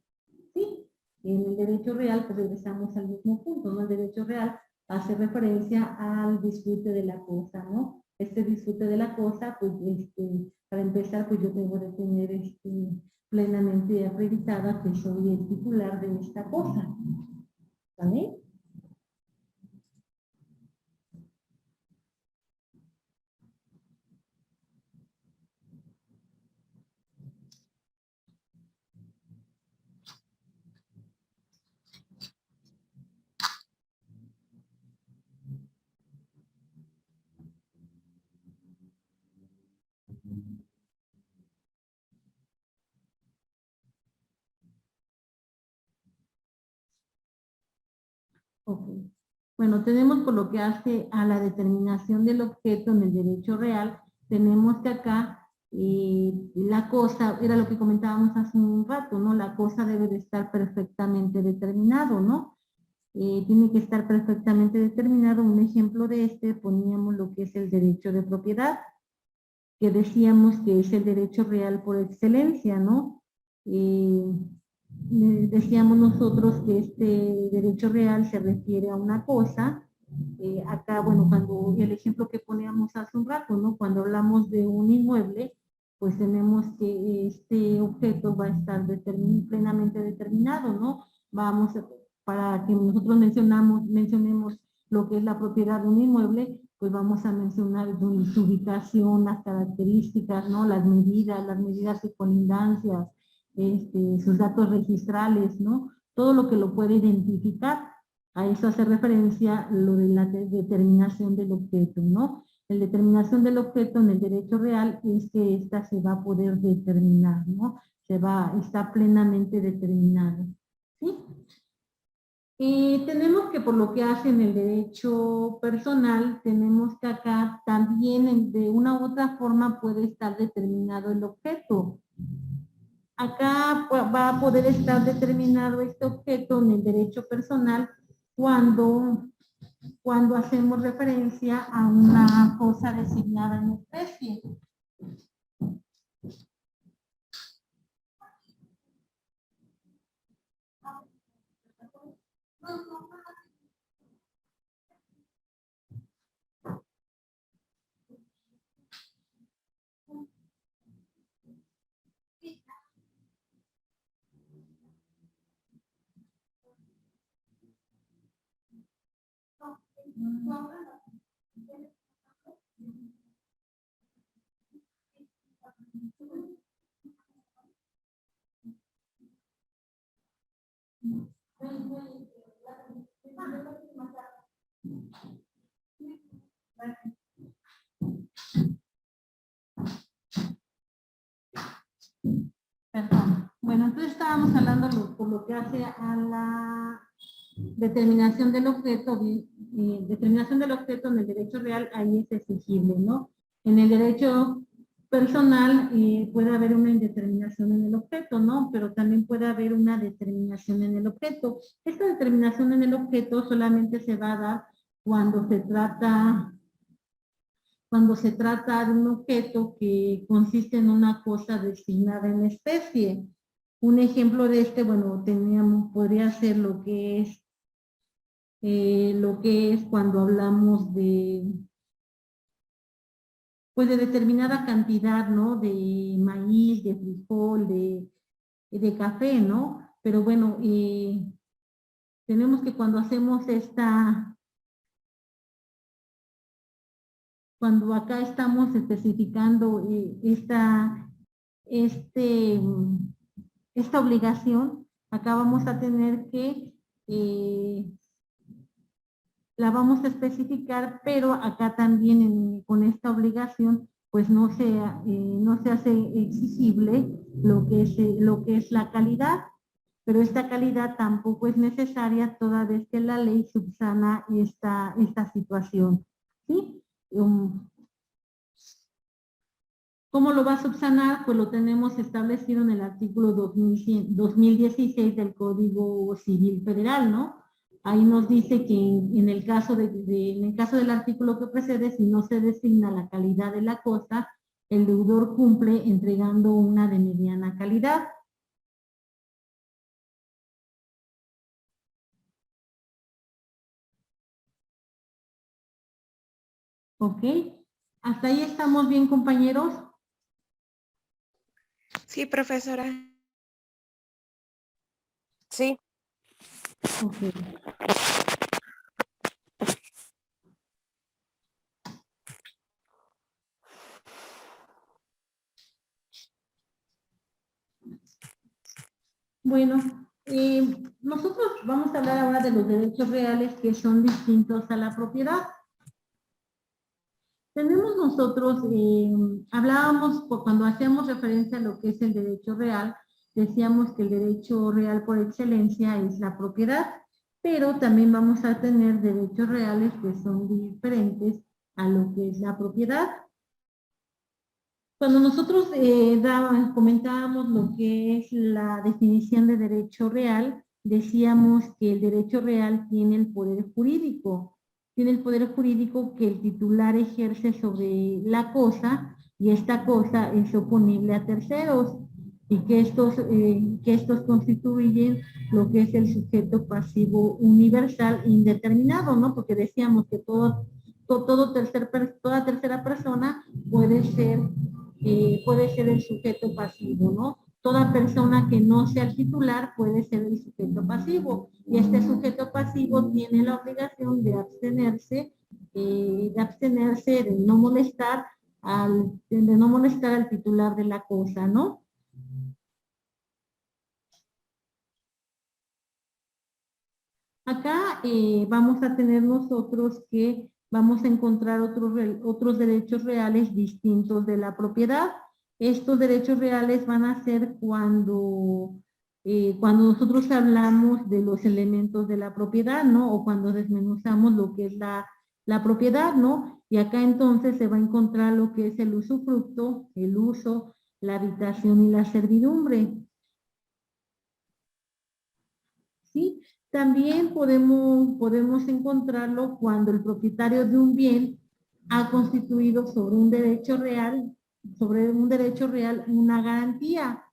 Speaker 1: ¿sí? En el derecho real, pues regresamos al mismo punto, ¿no? El derecho real hace referencia al disfrute de la cosa, ¿no? Este disfrute de la cosa, pues, para empezar, pues yo debo de tener plenamente acreditada que soy el titular de esta cosa, ¿vale? Ok. Bueno, tenemos por lo que hace a la determinación del objeto en el derecho real, tenemos que acá la cosa, era lo que comentábamos hace un rato, ¿no? La cosa debe de estar perfectamente determinado, ¿no? Tiene que estar perfectamente determinado. Un ejemplo de poníamos lo que es el derecho de propiedad, que decíamos que es el derecho real por excelencia, ¿no? Decíamos nosotros que este derecho real se refiere a una cosa. Acá, bueno, cuando el ejemplo que poníamos hace un rato, ¿no? Cuando hablamos de un inmueble, pues tenemos que este objeto va a estar plenamente determinado, ¿no? Para que nosotros mencionemos lo que es la propiedad de un inmueble, pues vamos a mencionar su ubicación, las características, ¿no? Las medidas de colindancia, sus datos registrales, ¿no? Todo lo que lo puede identificar. A eso hace referencia lo de la determinación del objeto, ¿no? La determinación del objeto en el derecho real es que ésta se va a poder determinar, ¿no? Está plenamente determinado, ¿sí? Y tenemos que por lo que hace en el derecho personal, tenemos que acá también de una u otra forma puede estar determinado el objeto. Acá va a poder estar determinado este objeto en el derecho personal cuando hacemos referencia a una cosa designada en especie. Perdón. Bueno, entonces estábamos hablando por lo que hace a la determinación del objeto, determinación del objeto en el derecho real, ahí es exigible, ¿no? En el derecho personal puede haber una indeterminación en el objeto, ¿no? Pero también puede haber una determinación en el objeto. Esta determinación en el objeto solamente se va a dar cuando se trata de un objeto que consiste en una cosa designada en especie. Un ejemplo de bueno, podría ser lo que es cuando hablamos pues de determinada cantidad, ¿no? De maíz, de frijol, de café, ¿no? Pero bueno, tenemos que cuando hacemos cuando acá estamos especificando esta obligación, acá vamos a tener que la vamos a especificar, pero acá también con esta obligación pues no se hace exigible lo que es la calidad, pero esta calidad tampoco es necesaria toda vez que la ley subsana esta situación, ¿sí? ¿Cómo lo va a subsanar? Pues lo tenemos establecido en el artículo 2016 del Código Civil Federal, ¿no? Ahí nos dice que en el caso del artículo que precede, si no se designa la calidad de la cosa, el deudor cumple entregando una de mediana calidad. ¿Ok? ¿Hasta ahí estamos bien, compañeros?
Speaker 3: Sí, profesora.
Speaker 2: Sí.
Speaker 1: Ok. Bueno, nosotros vamos a hablar ahora de los derechos reales que son distintos a la propiedad. Tenemos nosotros, hablábamos cuando hacíamos referencia a lo que es el derecho real, decíamos que el derecho real por excelencia es la propiedad, pero también vamos a tener derechos reales que son diferentes a lo que es la propiedad. Cuando nosotros comentábamos lo que es la definición de derecho real, decíamos que el derecho real tiene el poder jurídico. Tiene el poder jurídico que el titular ejerce sobre la cosa y esta cosa es oponible a terceros y que estos constituyen lo que es el sujeto pasivo universal indeterminado, ¿no? Porque decíamos que toda tercera persona puede ser el sujeto pasivo, ¿no? Toda persona que no sea el titular puede ser el sujeto pasivo. Y este sujeto pasivo tiene la obligación de abstenerse, de no molestar al titular de la cosa, ¿no? Acá vamos a tener nosotros que vamos a encontrar otros derechos reales distintos de la propiedad. Estos derechos reales van a ser cuando nosotros hablamos de los elementos de la propiedad, ¿no? O cuando desmenuzamos lo que es la propiedad, ¿no? Y acá entonces se va a encontrar lo que es el usufructo, el uso, la habitación y la servidumbre. ¿Sí? También podemos encontrarlo cuando el propietario de un bien ha constituido sobre un derecho real una garantía,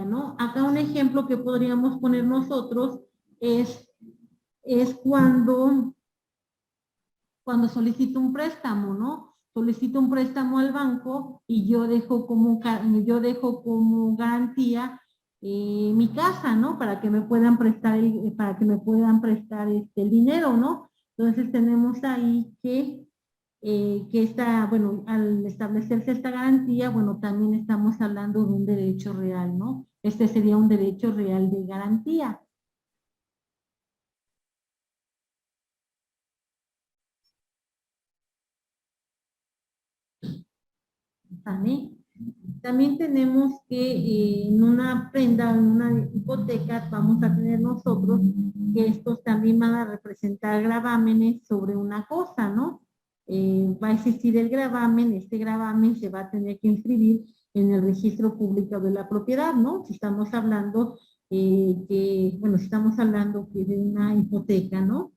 Speaker 1: ¿no? Acá un ejemplo que podríamos poner nosotros es cuando solicito un préstamo, ¿no? Solicito un préstamo al banco y yo dejo como garantía mi casa, ¿no? Para que me puedan prestar el dinero, ¿no? Entonces tenemos ahí que que esta, bueno, al establecerse esta garantía, bueno, también estamos hablando de un derecho real, ¿no? Este sería un derecho real de garantía. ¿Sale? También tenemos que en una prenda, en una hipoteca, vamos a tener nosotros que estos también van a representar gravámenes sobre una cosa, ¿no? Va a existir el gravamen, este gravamen se va a tener que inscribir en el registro público de la propiedad, ¿no? Si estamos hablando bueno, si estamos hablando que de una hipoteca, ¿no?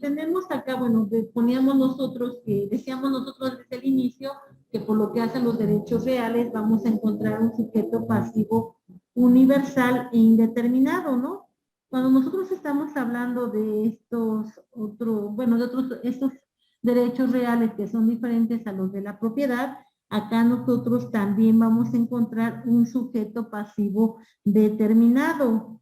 Speaker 1: Tenemos acá, bueno, poníamos nosotros, decíamos nosotros desde el inicio, que por lo que hacen los derechos reales vamos a encontrar un sujeto pasivo universal e indeterminado, ¿no? Cuando nosotros estamos hablando de estos estos derechos reales que son diferentes a los de la propiedad, acá nosotros también vamos a encontrar un sujeto pasivo determinado.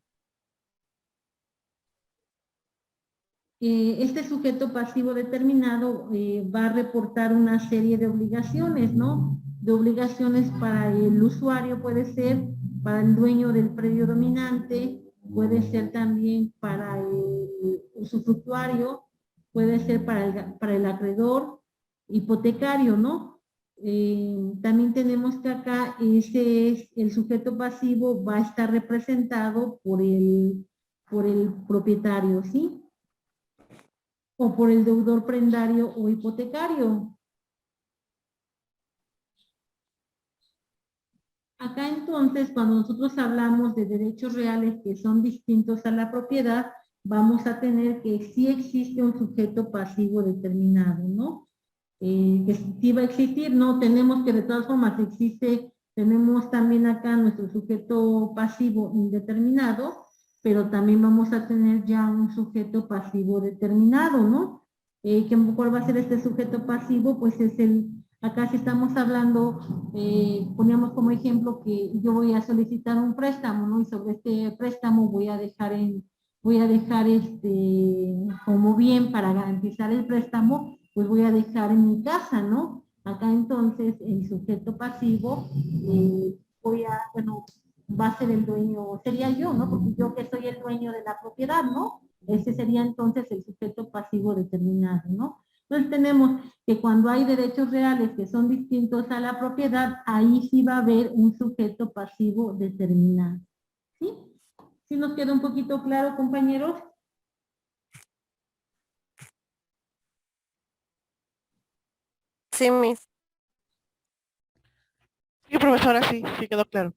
Speaker 1: Este sujeto pasivo determinado va a reportar una serie de obligaciones, ¿no? De obligaciones para el usuario, puede ser para el dueño del predio dominante, puede ser también para el usufructuario, puede ser para el acreedor hipotecario, ¿no? También tenemos que acá el sujeto pasivo va a estar representado por el propietario, ¿sí? O por el deudor prendario o hipotecario. Acá entonces, cuando nosotros hablamos de derechos reales que son distintos a la propiedad, vamos a tener que sí existe un sujeto pasivo determinado, ¿no? Que sí va a existir, ¿no? Tenemos que de todas formas existe, tenemos también acá nuestro sujeto pasivo indeterminado, pero también vamos a tener ya un sujeto pasivo determinado, ¿no? ¿Cuál va a ser este sujeto pasivo? Pues es acá si estamos hablando, poníamos como ejemplo que yo voy a solicitar un préstamo, ¿no? Y sobre este préstamo voy a dejar como bien para garantizar el préstamo, pues voy a dejar en mi casa, ¿no? Acá entonces el sujeto pasivo, va a ser el dueño, sería yo, ¿no? Porque yo que soy el dueño de la propiedad, ¿no? Ese sería entonces el sujeto pasivo determinado, ¿no? Entonces tenemos que cuando hay derechos reales que son distintos a la propiedad, ahí sí va a haber un sujeto pasivo determinado, ¿sí? ¿Sí nos queda un poquito claro, compañeros?
Speaker 2: Sí, mis.
Speaker 4: Sí, profesora, sí, sí quedó claro.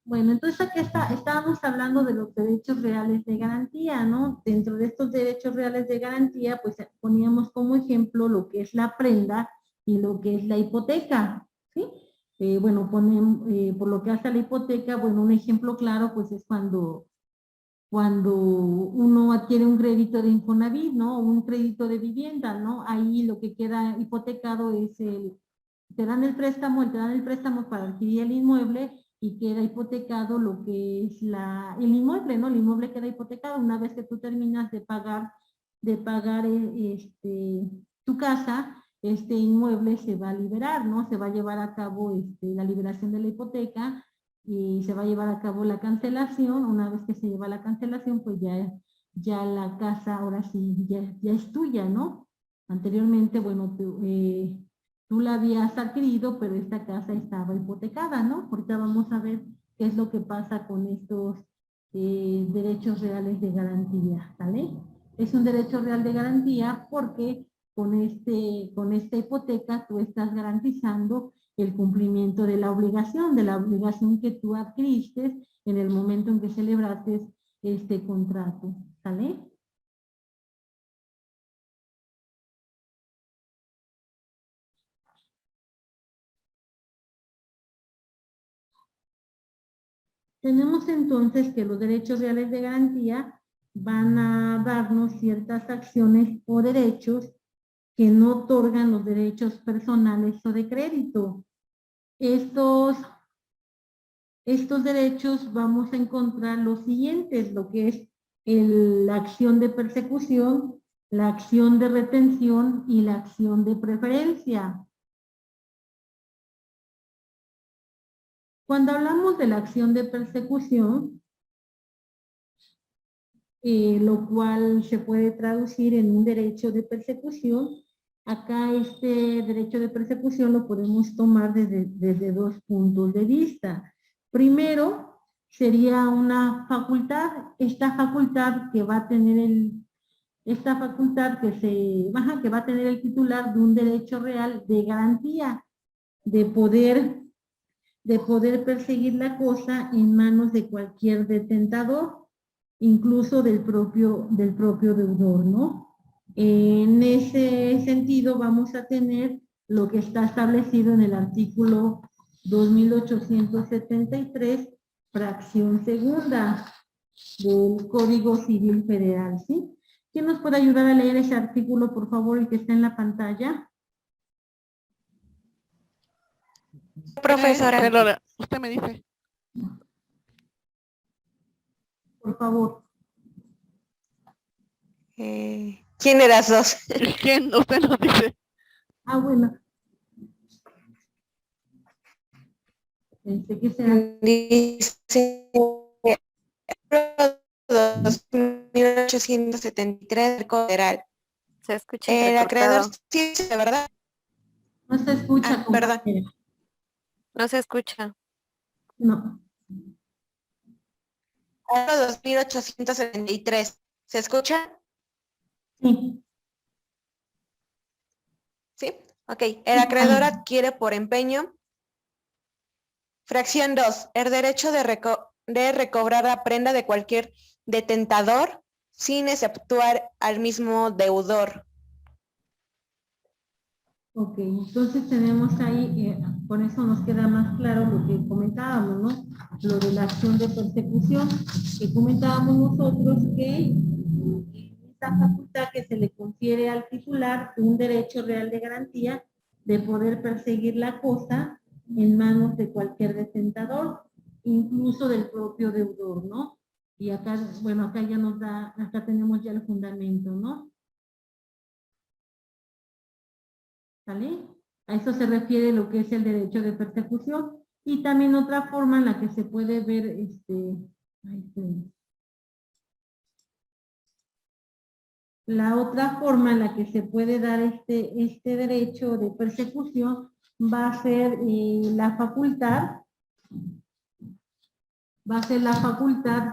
Speaker 1: Bueno, entonces aquí estábamos hablando de los derechos reales de garantía, ¿no? Dentro de estos derechos reales de garantía, pues poníamos como ejemplo lo que es la prenda y lo que es la hipoteca, ¿sí? Bueno, por lo que hace a la hipoteca, bueno, un ejemplo claro, pues es cuando uno adquiere un crédito de Infonavit, ¿no? Un crédito de vivienda, ¿no? Ahí lo que queda hipotecado es te dan el préstamo para adquirir el inmueble y queda hipotecado lo que es el inmueble, ¿no? El inmueble queda hipotecado una vez que tú terminas de pagar tu casa, este inmueble se va a liberar, ¿no? Se va a llevar a cabo la liberación de la hipoteca y se va a llevar a cabo la cancelación. Una vez que se lleva la cancelación, pues ya la casa ahora sí ya es tuya, ¿no? Anteriormente, bueno, tú la habías adquirido, pero esta casa estaba hipotecada, ¿no? Ahorita vamos a ver qué es lo que pasa con estos derechos reales de garantía, ¿vale? Es un derecho real de garantía porque con esta hipoteca tú estás garantizando el cumplimiento de la obligación que tú adquiriste en el momento en que celebraste este contrato, ¿vale? Tenemos entonces que los derechos reales de garantía van a darnos ciertas acciones o derechos que no otorgan los derechos personales o de crédito. Estos derechos vamos a encontrar los siguientes, lo que es la acción de persecución, la acción de retención y la acción de preferencia. Cuando hablamos de la acción de persecución, lo cual se puede traducir en un derecho de persecución, acá este derecho de persecución lo podemos tomar desde dos puntos de vista. Primero, sería una facultad, esta facultad que va a tener que va a tener el titular de un derecho real de garantía, de poder perseguir la cosa en manos de cualquier detentador, incluso del propio deudor, ¿no? En ese sentido vamos a tener lo que está establecido en el artículo 2873, fracción segunda del Código Civil Federal, ¿sí? ¿Quién nos puede ayudar a leer ese artículo, por favor, el que está en la pantalla?
Speaker 3: Profesora.
Speaker 4: Pero usted me dice.
Speaker 1: Por favor.
Speaker 3: ¿Quién de las dos?
Speaker 4: ¿Quién? Usted nos dice.
Speaker 1: Ah, bueno. ¿Qué será?
Speaker 3: Dice 2873 del Código Federal.
Speaker 2: Se escucha
Speaker 3: El acreedor
Speaker 2: entrecortado.
Speaker 3: sí, de verdad.
Speaker 1: No se escucha,
Speaker 3: Perdón.
Speaker 1: compañera.
Speaker 2: No se escucha.
Speaker 1: No.
Speaker 3: 2873. ¿Se escucha?
Speaker 1: Sí.
Speaker 3: ¿Sí? Ok. El acreedor adquiere por empeño. Fracción 2. El derecho de recobrar la prenda de cualquier detentador sin exceptuar al mismo deudor.
Speaker 1: Ok, entonces tenemos ahí, con eso nos queda más claro lo que comentábamos, ¿no? Lo de la acción de persecución, que comentábamos nosotros que esta facultad que se le confiere al titular un derecho real de garantía de poder perseguir la cosa en manos de cualquier detentador, incluso del propio deudor, ¿no? Y acá, bueno, acá ya nos da, acá tenemos ya el fundamento, ¿no? ¿Sale? A eso se refiere lo que es el derecho de persecución. Y también otra forma en la que se puede ver, la otra forma en la que se puede dar este derecho de persecución va a ser la facultad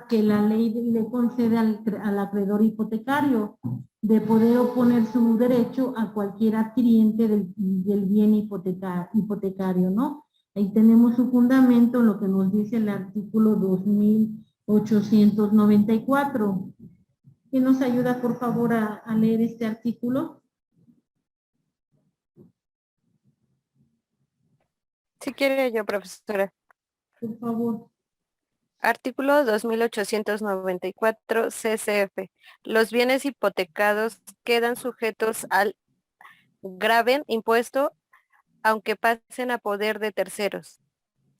Speaker 1: que la ley le concede al acreedor hipotecario de poder oponer su derecho a cualquier adquiriente del bien hipotecario, ¿no? Ahí tenemos su fundamento, lo que nos dice el artículo 2894. ¿Quién nos ayuda, por favor, a leer este artículo?
Speaker 2: Si quiere yo, profesora.
Speaker 1: Por favor.
Speaker 2: Artículo 2894 CCF. Los bienes hipotecados quedan sujetos al gravamen impuesto aunque pasen a poder de terceros.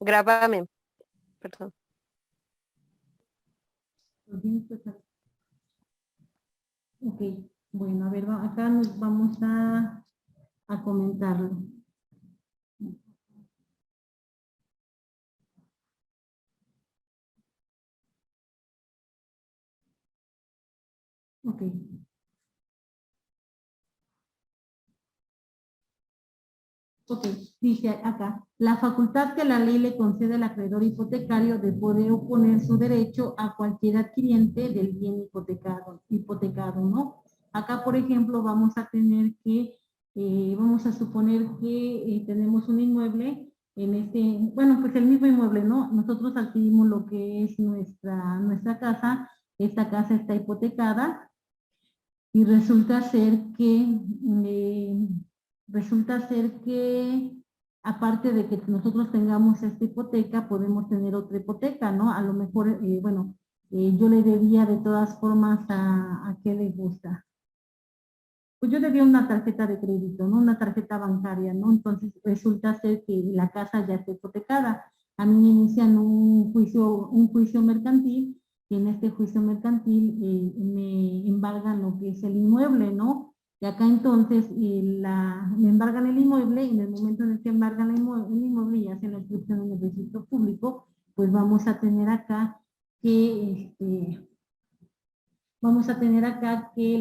Speaker 2: Gravamen, perdón.
Speaker 1: Ok, bueno, a ver, acá nos vamos a comentarlo. Ok. Ok, dice acá, la facultad que la ley le concede al acreedor hipotecario de poder oponer su derecho a cualquier adquiriente del bien hipotecado, ¿no? Acá, por ejemplo, vamos a tener que, vamos a suponer que tenemos un inmueble bueno, pues el mismo inmueble, ¿no? Nosotros adquirimos lo que es nuestra casa, esta casa está hipotecada y resulta ser que aparte de que nosotros tengamos esta hipoteca, podemos tener otra hipoteca, ¿no? A lo mejor, bueno, yo le debía de todas formas a qué le gusta. pues yo debía una tarjeta de crédito, ¿no? Una tarjeta bancaria, ¿no? Entonces resulta ser que la casa ya está hipotecada. A mí me inician un juicio mercantil, y en este juicio mercantil me embargan lo que es el inmueble, ¿no? Y acá entonces me embargan el inmueble, y en el momento en el que embargan el inmueble y hacen la inscripción en el registro público, pues vamos a tener acá que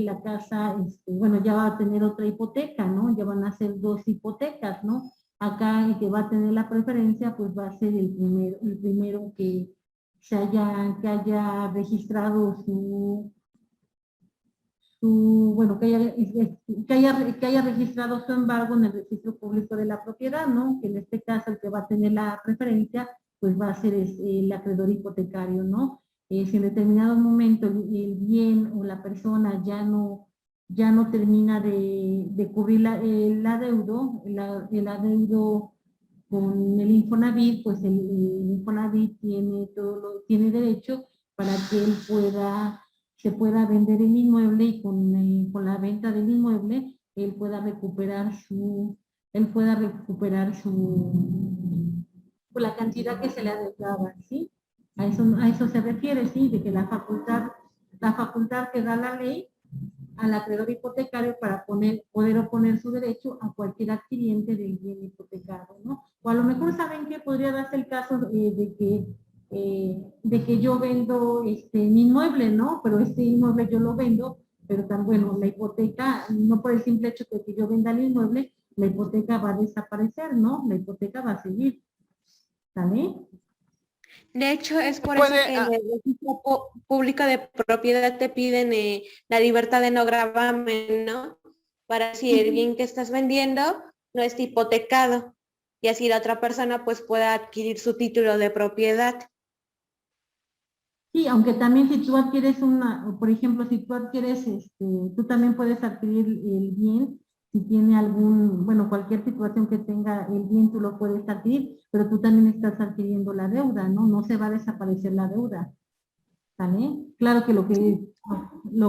Speaker 1: la casa, bueno, ya va a tener otra hipoteca, ¿no? Ya van a ser 2 hipotecas, ¿no? Acá el que va a tener la preferencia, pues va a ser el primero que haya registrado bueno, que haya registrado su embargo en el registro público de la propiedad, ¿no? Que en este caso el que va a tener la preferencia, pues va a ser el acreedor hipotecario, ¿no? Si en determinado momento el bien o la persona ya no termina de cubrir el adeudo con el Infonavit, pues el Infonavit tiene derecho para que él se pueda vender el inmueble, y con la venta del inmueble él pueda recuperar la cantidad que se le adeudaba, ¿sí? A eso se refiere, sí, de que la facultad que da la ley al acreedor hipotecario para poder oponer su derecho a cualquier adquiriente del bien hipotecado, ¿no? O a lo mejor saben que podría darse el caso de que yo vendo mi inmueble, ¿no? Pero este inmueble yo lo vendo, pero tan bueno, la hipoteca, no por el simple hecho de que yo venda el inmueble, la hipoteca va a desaparecer, ¿no? La hipoteca va a seguir, ¿sale?
Speaker 3: De hecho, es por eso que en el registro público de propiedad te piden la libertad de no gravamen, ¿no? Para si el bien que estás vendiendo no está hipotecado, y así la otra persona pues pueda adquirir su título de propiedad.
Speaker 1: Sí, aunque también si tú adquieres por ejemplo, si tú adquieres, tú también puedes adquirir el bien, si tiene bueno, cualquier situación que tenga el bien, tú lo puedes adquirir, pero tú también estás adquiriendo la deuda, ¿no? No se va a desaparecer la deuda, ¿vale? Claro que lo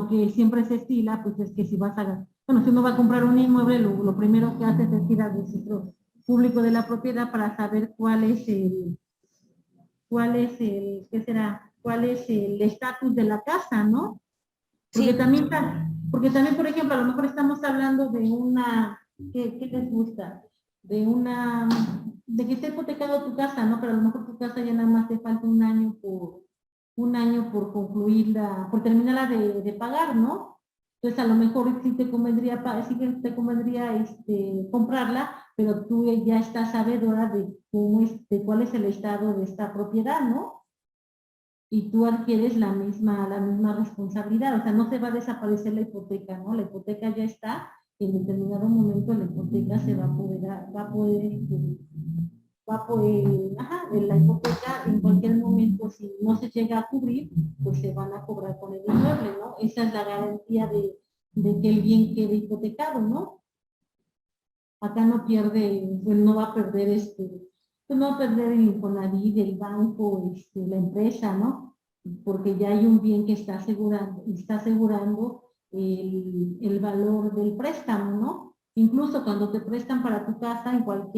Speaker 1: que siempre se estila, pues es que si bueno, si uno va a comprar un inmueble, lo primero que hace es ir al registro público de la propiedad para saber cuál es el estatus de la casa, ¿no? Porque
Speaker 3: Sí.
Speaker 1: también, por ejemplo, a lo mejor estamos hablando de ¿qué les gusta? De que esté hipotecado tu casa, ¿no? Pero a lo mejor tu casa ya nada más te falta un año por concluirla, por terminarla de pagar, ¿no? Entonces a lo mejor sí te convendría comprarla, pero tú ya estás sabedora de cuál es el estado de esta propiedad, ¿no? Y tú adquieres la misma responsabilidad, o sea, no se va a desaparecer la hipoteca, ¿no? La hipoteca ya está, y en determinado momento la hipoteca se va a poder, la hipoteca en cualquier momento, si no se llega a cubrir, pues se van a cobrar con el inmueble, ¿no? Esa es la garantía de que el bien quede hipotecado, ¿no? Acá no pierde, pues no va a perder pues no va a perder el Infonavit, el banco, la empresa, ¿no? Porque ya hay un bien que está asegurando el valor del préstamo, ¿no? Incluso cuando te prestan para tu casa, bueno,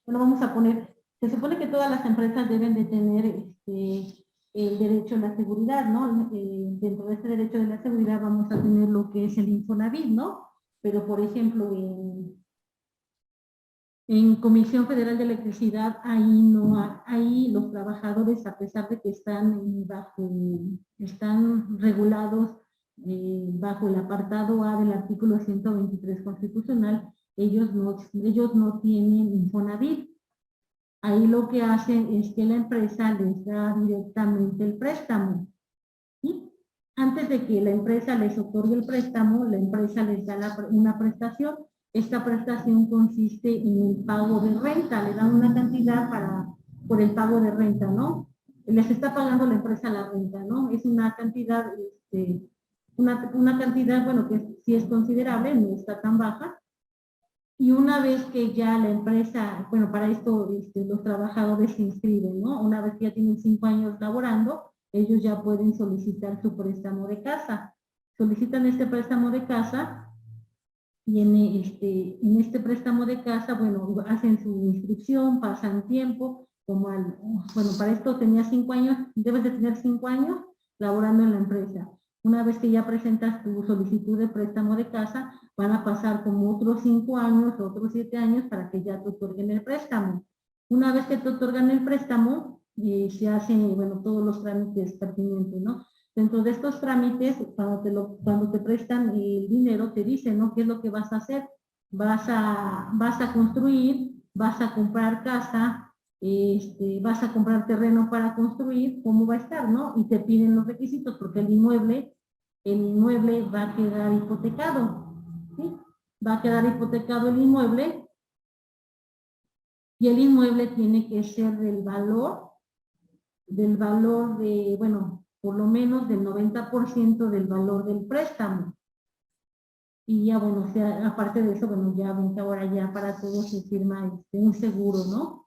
Speaker 1: vamos a poner, se supone que todas las empresas deben de tener el derecho a la seguridad, ¿no? Dentro de este derecho de la seguridad vamos a tener lo que es el Infonavit, ¿no? Pero, por ejemplo, en Comisión Federal de Electricidad, ahí los trabajadores, a pesar de que están regulados bajo el apartado A del artículo 123 constitucional, ellos no tienen Infonavit. Ahí lo que hacen es que la empresa les da directamente el préstamo, ¿sí? Antes de que la empresa les otorgue el préstamo, la empresa les da una prestación. Esta prestación consiste en el pago de renta, le dan una cantidad por el pago de renta, ¿no? Les está pagando la empresa la renta, ¿no? Es una cantidad, una cantidad, bueno, que sí es considerable, no está tan baja. Y una vez que ya la empresa, bueno, para esto los trabajadores se inscriben, ¿no? Una vez que ya tienen 5 años laborando, ellos ya pueden solicitar su préstamo de casa. solicitan este préstamo de casa y en este préstamo de casa, bueno, hacen su inscripción, pasan tiempo, bueno, para esto tenía 5 años, debes de tener 5 años laborando en la empresa. Una vez que ya presentas tu solicitud de préstamo de casa, van a pasar como otros 5 años, otros 7 años para que ya te otorguen el préstamo. Una vez que te otorgan el préstamo, se hacen, bueno, todos los trámites pertinentes, ¿no? Dentro de estos trámites, cuando te prestan el dinero, te dicen, ¿no? ¿Qué es lo que vas a hacer? Vas a construir, vas a comprar casa, vas a comprar terreno para construir, ¿cómo va a estar, no? Y te piden los requisitos porque el inmueble va a quedar hipotecado, ¿sí? Va a quedar hipotecado el inmueble y el inmueble tiene que ser del valor de, bueno, por lo menos del 90% del valor del préstamo. Y ya, bueno, o sea, aparte de eso, bueno, ya ven que ahora ya para todos se firma un seguro, ¿no?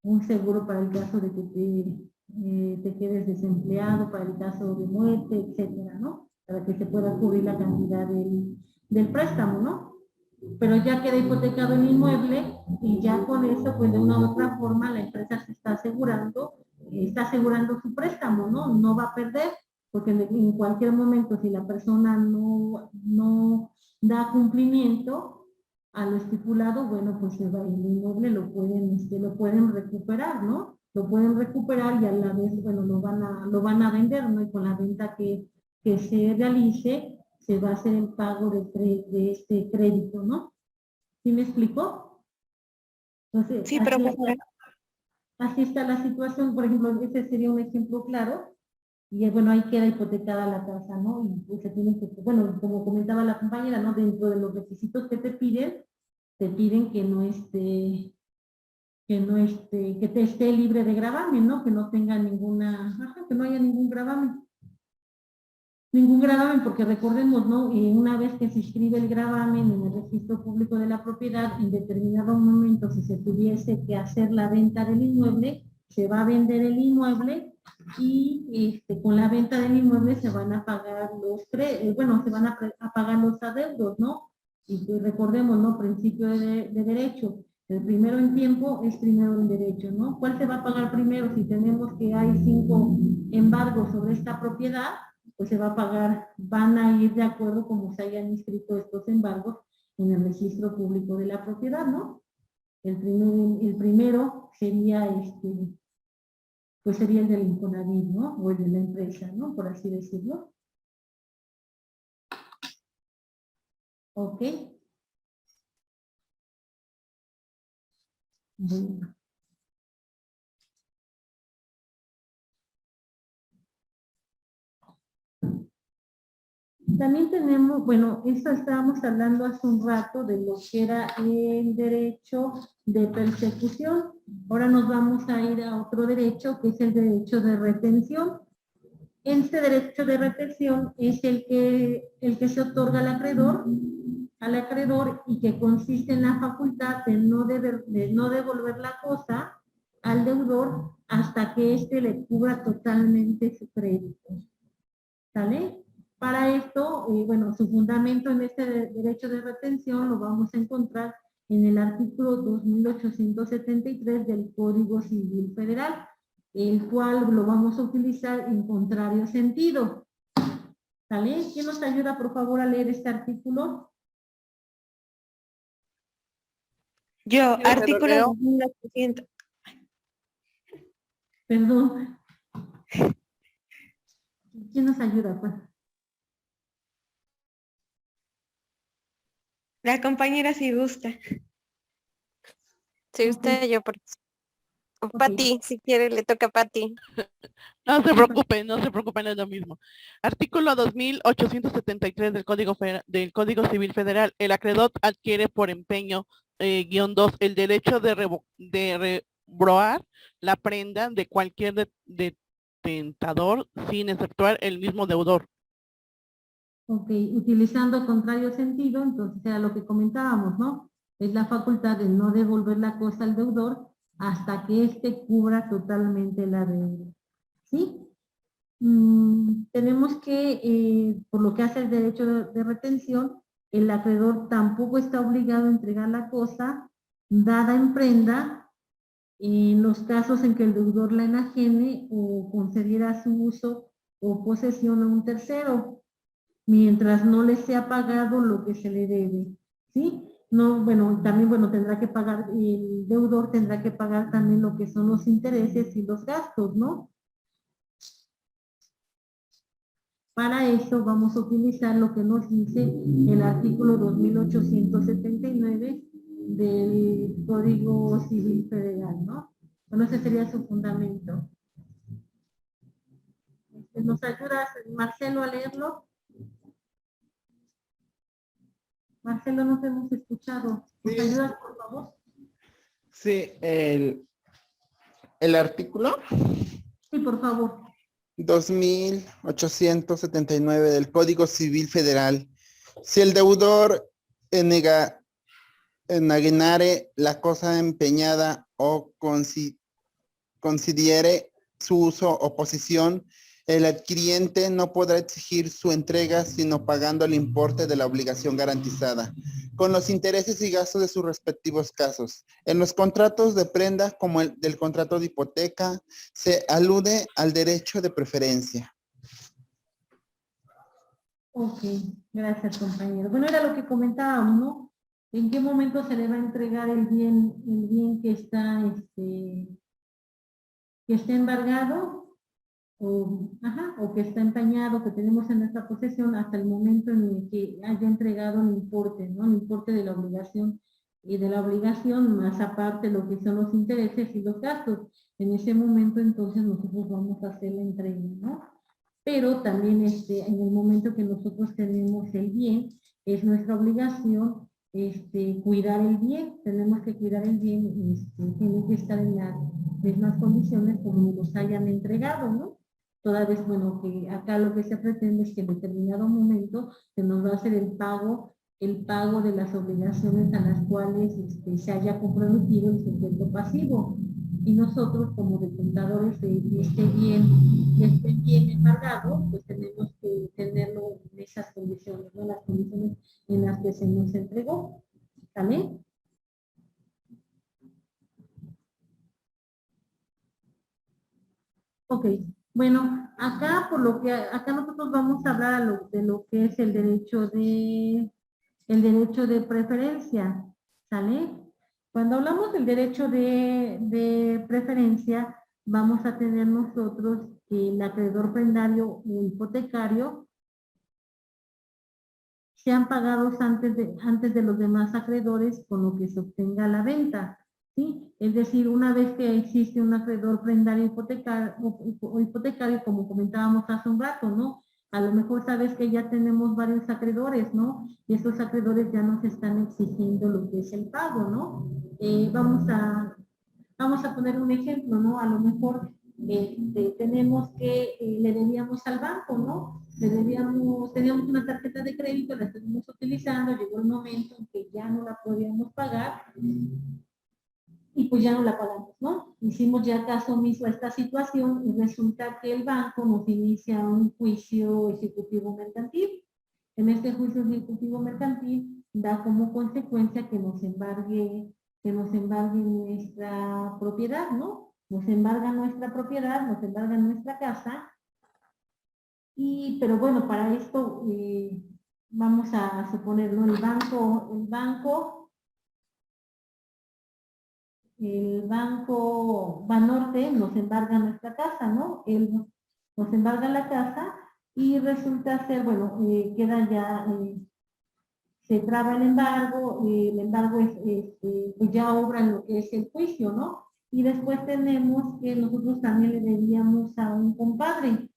Speaker 1: Un seguro para el caso de que te quedes desempleado, para el caso de muerte, etcétera, ¿no? Para que se pueda cubrir la cantidad del préstamo, ¿no? Pero ya queda hipotecado el inmueble y ya con eso, pues de una u otra forma, la empresa se está asegurando su préstamo, ¿no? No va a perder, porque en cualquier momento, si la persona no da cumplimiento a lo estipulado, bueno, pues el inmueble lo pueden recuperar, ¿no? Lo pueden recuperar y a la vez, bueno, lo van a vender, ¿no? Y con la venta que se realice, se va a hacer el pago de este crédito, ¿no? ¿Sí me explicó? Entonces,
Speaker 2: Sí, profesora.
Speaker 1: así está la situación. Por ejemplo, ese sería un ejemplo claro. Y bueno, ahí queda hipotecada la casa, ¿no? Y pues se tiene que, bueno, como comentaba la compañera, ¿no? Dentro de los requisitos que te piden que no que te esté libre de gravamen, ¿no? Que no tenga que no haya ningún gravamen. Ningún gravamen, porque recordemos, ¿no? Una vez que se inscribe el gravamen en el registro público de la propiedad, en determinado momento, si se tuviese que hacer la venta del inmueble, se va a vender el inmueble y con la venta del inmueble se van a pagar se van a pagar los adeudos, ¿no? Y pues recordemos, ¿no? Principio de derecho. El primero en tiempo es primero en derecho, ¿no? ¿Cuál se va a pagar primero? Si tenemos que hay 5 embargos sobre esta propiedad, pues se va a pagar, van a ir de acuerdo como se hayan inscrito estos embargos en el registro público de la propiedad, ¿no? El primero sería pues sería el del Infonavit, ¿no? O el de la empresa, ¿no? Por así decirlo. Ok. Bueno. También tenemos, bueno, esto estábamos hablando hace un rato de lo que era el derecho de persecución. Ahora nos vamos a ir a otro derecho, que es el derecho de retención. Este derecho de retención es el que se otorga al acreedor y que consiste en la facultad de no devolver la cosa al deudor hasta que éste le cubra totalmente su crédito. ¿Sale? Para esto, bueno, su fundamento en este derecho de retención lo vamos a encontrar en el artículo 2873 del Código Civil Federal, el cual lo vamos a utilizar en contrario sentido. ¿Sale? ¿Quién nos ayuda, por favor, a leer este artículo?
Speaker 3: Yo,
Speaker 4: ¿Quieres que lo
Speaker 3: artículo
Speaker 4: leo?
Speaker 3: 2800.
Speaker 1: Perdón. ¿Quién nos ayuda, pues?
Speaker 3: La compañera si gusta.
Speaker 2: Sí, usted, yo por eso.
Speaker 1: Ok.
Speaker 2: Pati, si quiere, le toca a Pati.
Speaker 4: No se preocupen, no se preocupen, es lo mismo. Artículo 2873 del Código Civil Federal. El acreedor adquiere por empeño, guión 2, el derecho de rebroar la prenda de cualquier detentador sin exceptuar el mismo deudor.
Speaker 1: Ok, utilizando contrario sentido, entonces era lo que comentábamos, ¿no? Es la facultad de no devolver la cosa al deudor hasta que éste cubra totalmente la deuda. ¿Sí? tenemos que, por lo que hace el derecho de retención, el acreedor tampoco está obligado a entregar la cosa dada en prenda en los casos en que el deudor la enajene o concediera su uso o posesión a un tercero, mientras no le sea pagado lo que se le debe, ¿sí? No, bueno, también, bueno, tendrá que pagar, el deudor tendrá que pagar también lo que son los intereses y los gastos, ¿no? Para eso vamos a utilizar lo que nos dice el artículo 2879 del Código Civil Federal, ¿no? Bueno, ese sería su fundamento. ¿Nos ayudas, Marcelo, a leerlo? Marcelo, no te hemos escuchado. ¿Nos ayudas, por favor?
Speaker 5: Sí, el artículo
Speaker 1: Sí, por favor.
Speaker 5: 2879 del Código Civil Federal. Si el deudor enajenare la cosa empeñada o considere su uso o posesión, el adquiriente no podrá exigir su entrega sino pagando el importe de la obligación garantizada, con los intereses y gastos de sus respectivos casos. En los contratos de prenda, como el del contrato de hipoteca, se alude al derecho de preferencia.
Speaker 1: Ok, gracias, compañero. Bueno, era lo que comentábamos, ¿no? ¿En qué momento se le va a entregar el bien que está embargado o que está empañado, que tenemos en nuestra posesión hasta el momento en el que haya entregado el importe, ¿no? El importe de la obligación y de la obligación, más aparte lo que son los intereses y los gastos. En ese momento entonces nosotros vamos a hacer la entrega, ¿no? Pero también en el momento que nosotros tenemos el bien, es nuestra obligación cuidar el bien, tenemos que cuidar el bien, tiene que estar en las mismas condiciones como nos hayan entregado, ¿no? Toda vez, bueno, que acá lo que se pretende es que en determinado momento se nos va a hacer el pago de las obligaciones a las cuales se haya comprometido el sujeto pasivo. Y nosotros, como decontadores de este bien embargado, pues tenemos que tenerlo en esas condiciones, ¿no? Las condiciones en las que se nos entregó. ¿Sale? Ok. Bueno, acá nosotros vamos a hablar de lo que es el derecho de preferencia, ¿sale? Cuando hablamos del derecho de preferencia, vamos a tener nosotros que el acreedor prendario o hipotecario sean pagados antes de los demás acreedores con lo que se obtenga la venta, ¿sí? Es decir, una vez que existe un acreedor prendario hipotecario, como comentábamos hace un rato, ¿no? A lo mejor sabes que ya tenemos varios acreedores, ¿no? Y esos acreedores ya nos están exigiendo lo que es el pago, ¿no? Vamos a poner un ejemplo, ¿no? A lo mejor tenemos que le debíamos al banco, ¿no? Teníamos una tarjeta de crédito, la estuvimos utilizando, llegó el momento en que ya no la podíamos pagar y pues ya no la pagamos, ¿no? Hicimos ya caso omiso a esta situación y resulta que el banco nos inicia un juicio ejecutivo mercantil. En este juicio ejecutivo mercantil da como consecuencia que nos embargue nuestra propiedad, ¿no? Nos embarga nuestra propiedad, nos embarga nuestra casa. Pero bueno, para esto vamos a suponer, ¿no? El banco Banorte nos embarga nuestra casa, ¿no? Él nos embarga la casa y resulta ser, bueno, queda ya, se traba el embargo pues ya obra en lo que es el juicio, ¿no? Y después tenemos que nosotros también le debíamos a un compadre,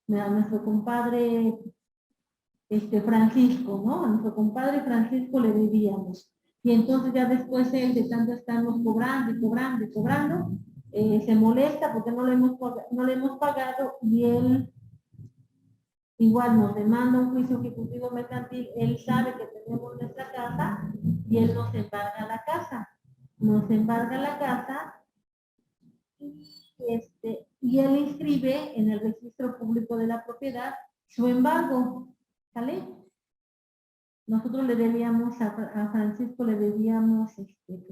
Speaker 1: a nuestro compadre Francisco, ¿no? A nuestro compadre Francisco le debíamos. Y entonces ya después él de tanto estarnos cobrando y cobrando y cobrando, se molesta porque no le hemos pagado y él igual nos demanda un juicio ejecutivo mercantil. Él sabe que tenemos nuestra casa y él nos embarga la casa. Nos embarga la casa y y él inscribe en el registro público de la propiedad su embargo, ¿sale? Nosotros le debíamos a Francisco, le debíamos,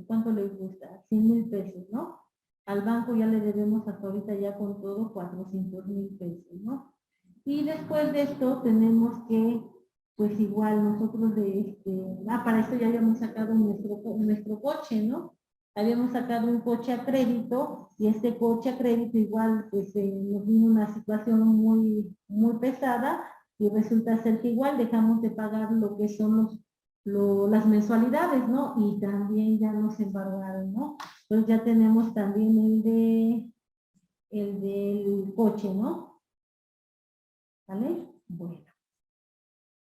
Speaker 1: ¿cuánto le gusta? 100,000 pesos, ¿no? Al banco ya le debemos hasta ahorita ya con todo 400,000 pesos, ¿no? Y después de esto tenemos que, pues igual nosotros para esto ya habíamos sacado nuestro coche, ¿no? Habíamos sacado un coche a crédito y este coche a crédito igual pues nos vino una situación muy, muy pesada y resulta ser que igual dejamos de pagar lo que son las mensualidades, ¿no? Y también ya nos embargaron, ¿no? Entonces ya tenemos también el del coche, ¿no? ¿Vale? Bueno.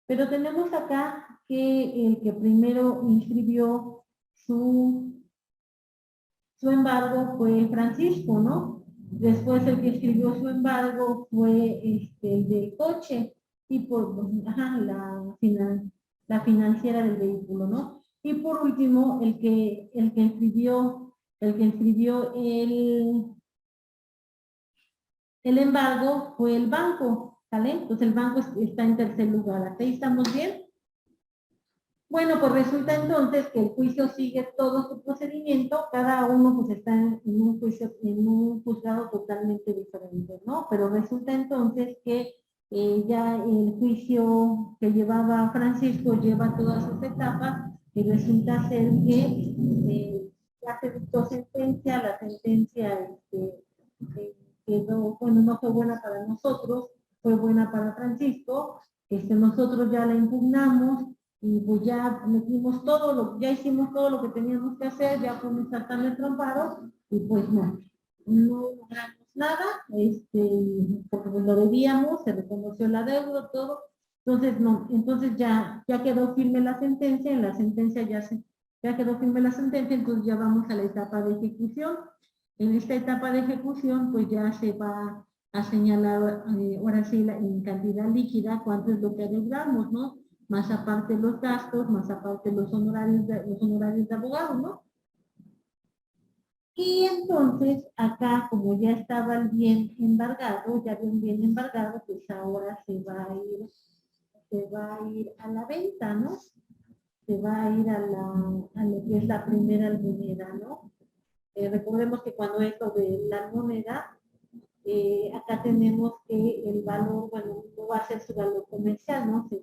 Speaker 1: Pero tenemos acá que el que primero inscribió su embargo fue Francisco, ¿no? Después el que escribió su embargo fue el del coche y la financiera del vehículo, ¿no? Y por último, el que escribió el embargo fue el banco, ¿vale? Entonces el banco está en tercer lugar. ¿Hasta ahí estamos bien? Bueno, pues resulta entonces que el juicio sigue todo su procedimiento, cada uno pues está en un juicio, en un juzgado totalmente diferente, ¿no? Pero resulta entonces que ya el juicio que llevaba Francisco lleva todas sus etapas y resulta ser que ya se dictó sentencia, la sentencia quedó, bueno, no fue buena para nosotros, fue buena para Francisco, nosotros ya la impugnamos, y pues ya metimos ya hicimos todo lo que teníamos que hacer, ya fuimos saltando el amparo, y pues no logramos nada, porque pues lo debíamos, se reconoció la deuda, todo, entonces ya quedó firme la sentencia, en la sentencia ya quedó firme la sentencia, entonces ya vamos a la etapa de ejecución. En esta etapa de ejecución, pues ya se va a señalar, ahora sí, en cantidad líquida, cuánto es lo que adeudamos, ¿no? Más aparte los gastos, más aparte los honorarios de abogados, ¿no? Y entonces, acá, como ya estaba el bien embargado, ya había un bien embargado, pues ahora se va a ir a la venta, ¿no? Se va a ir a lo que es la primera almoneda, ¿no? Recordemos que cuando esto de la almoneda, acá tenemos que el valor, bueno, no va a ser su valor comercial, ¿no? Se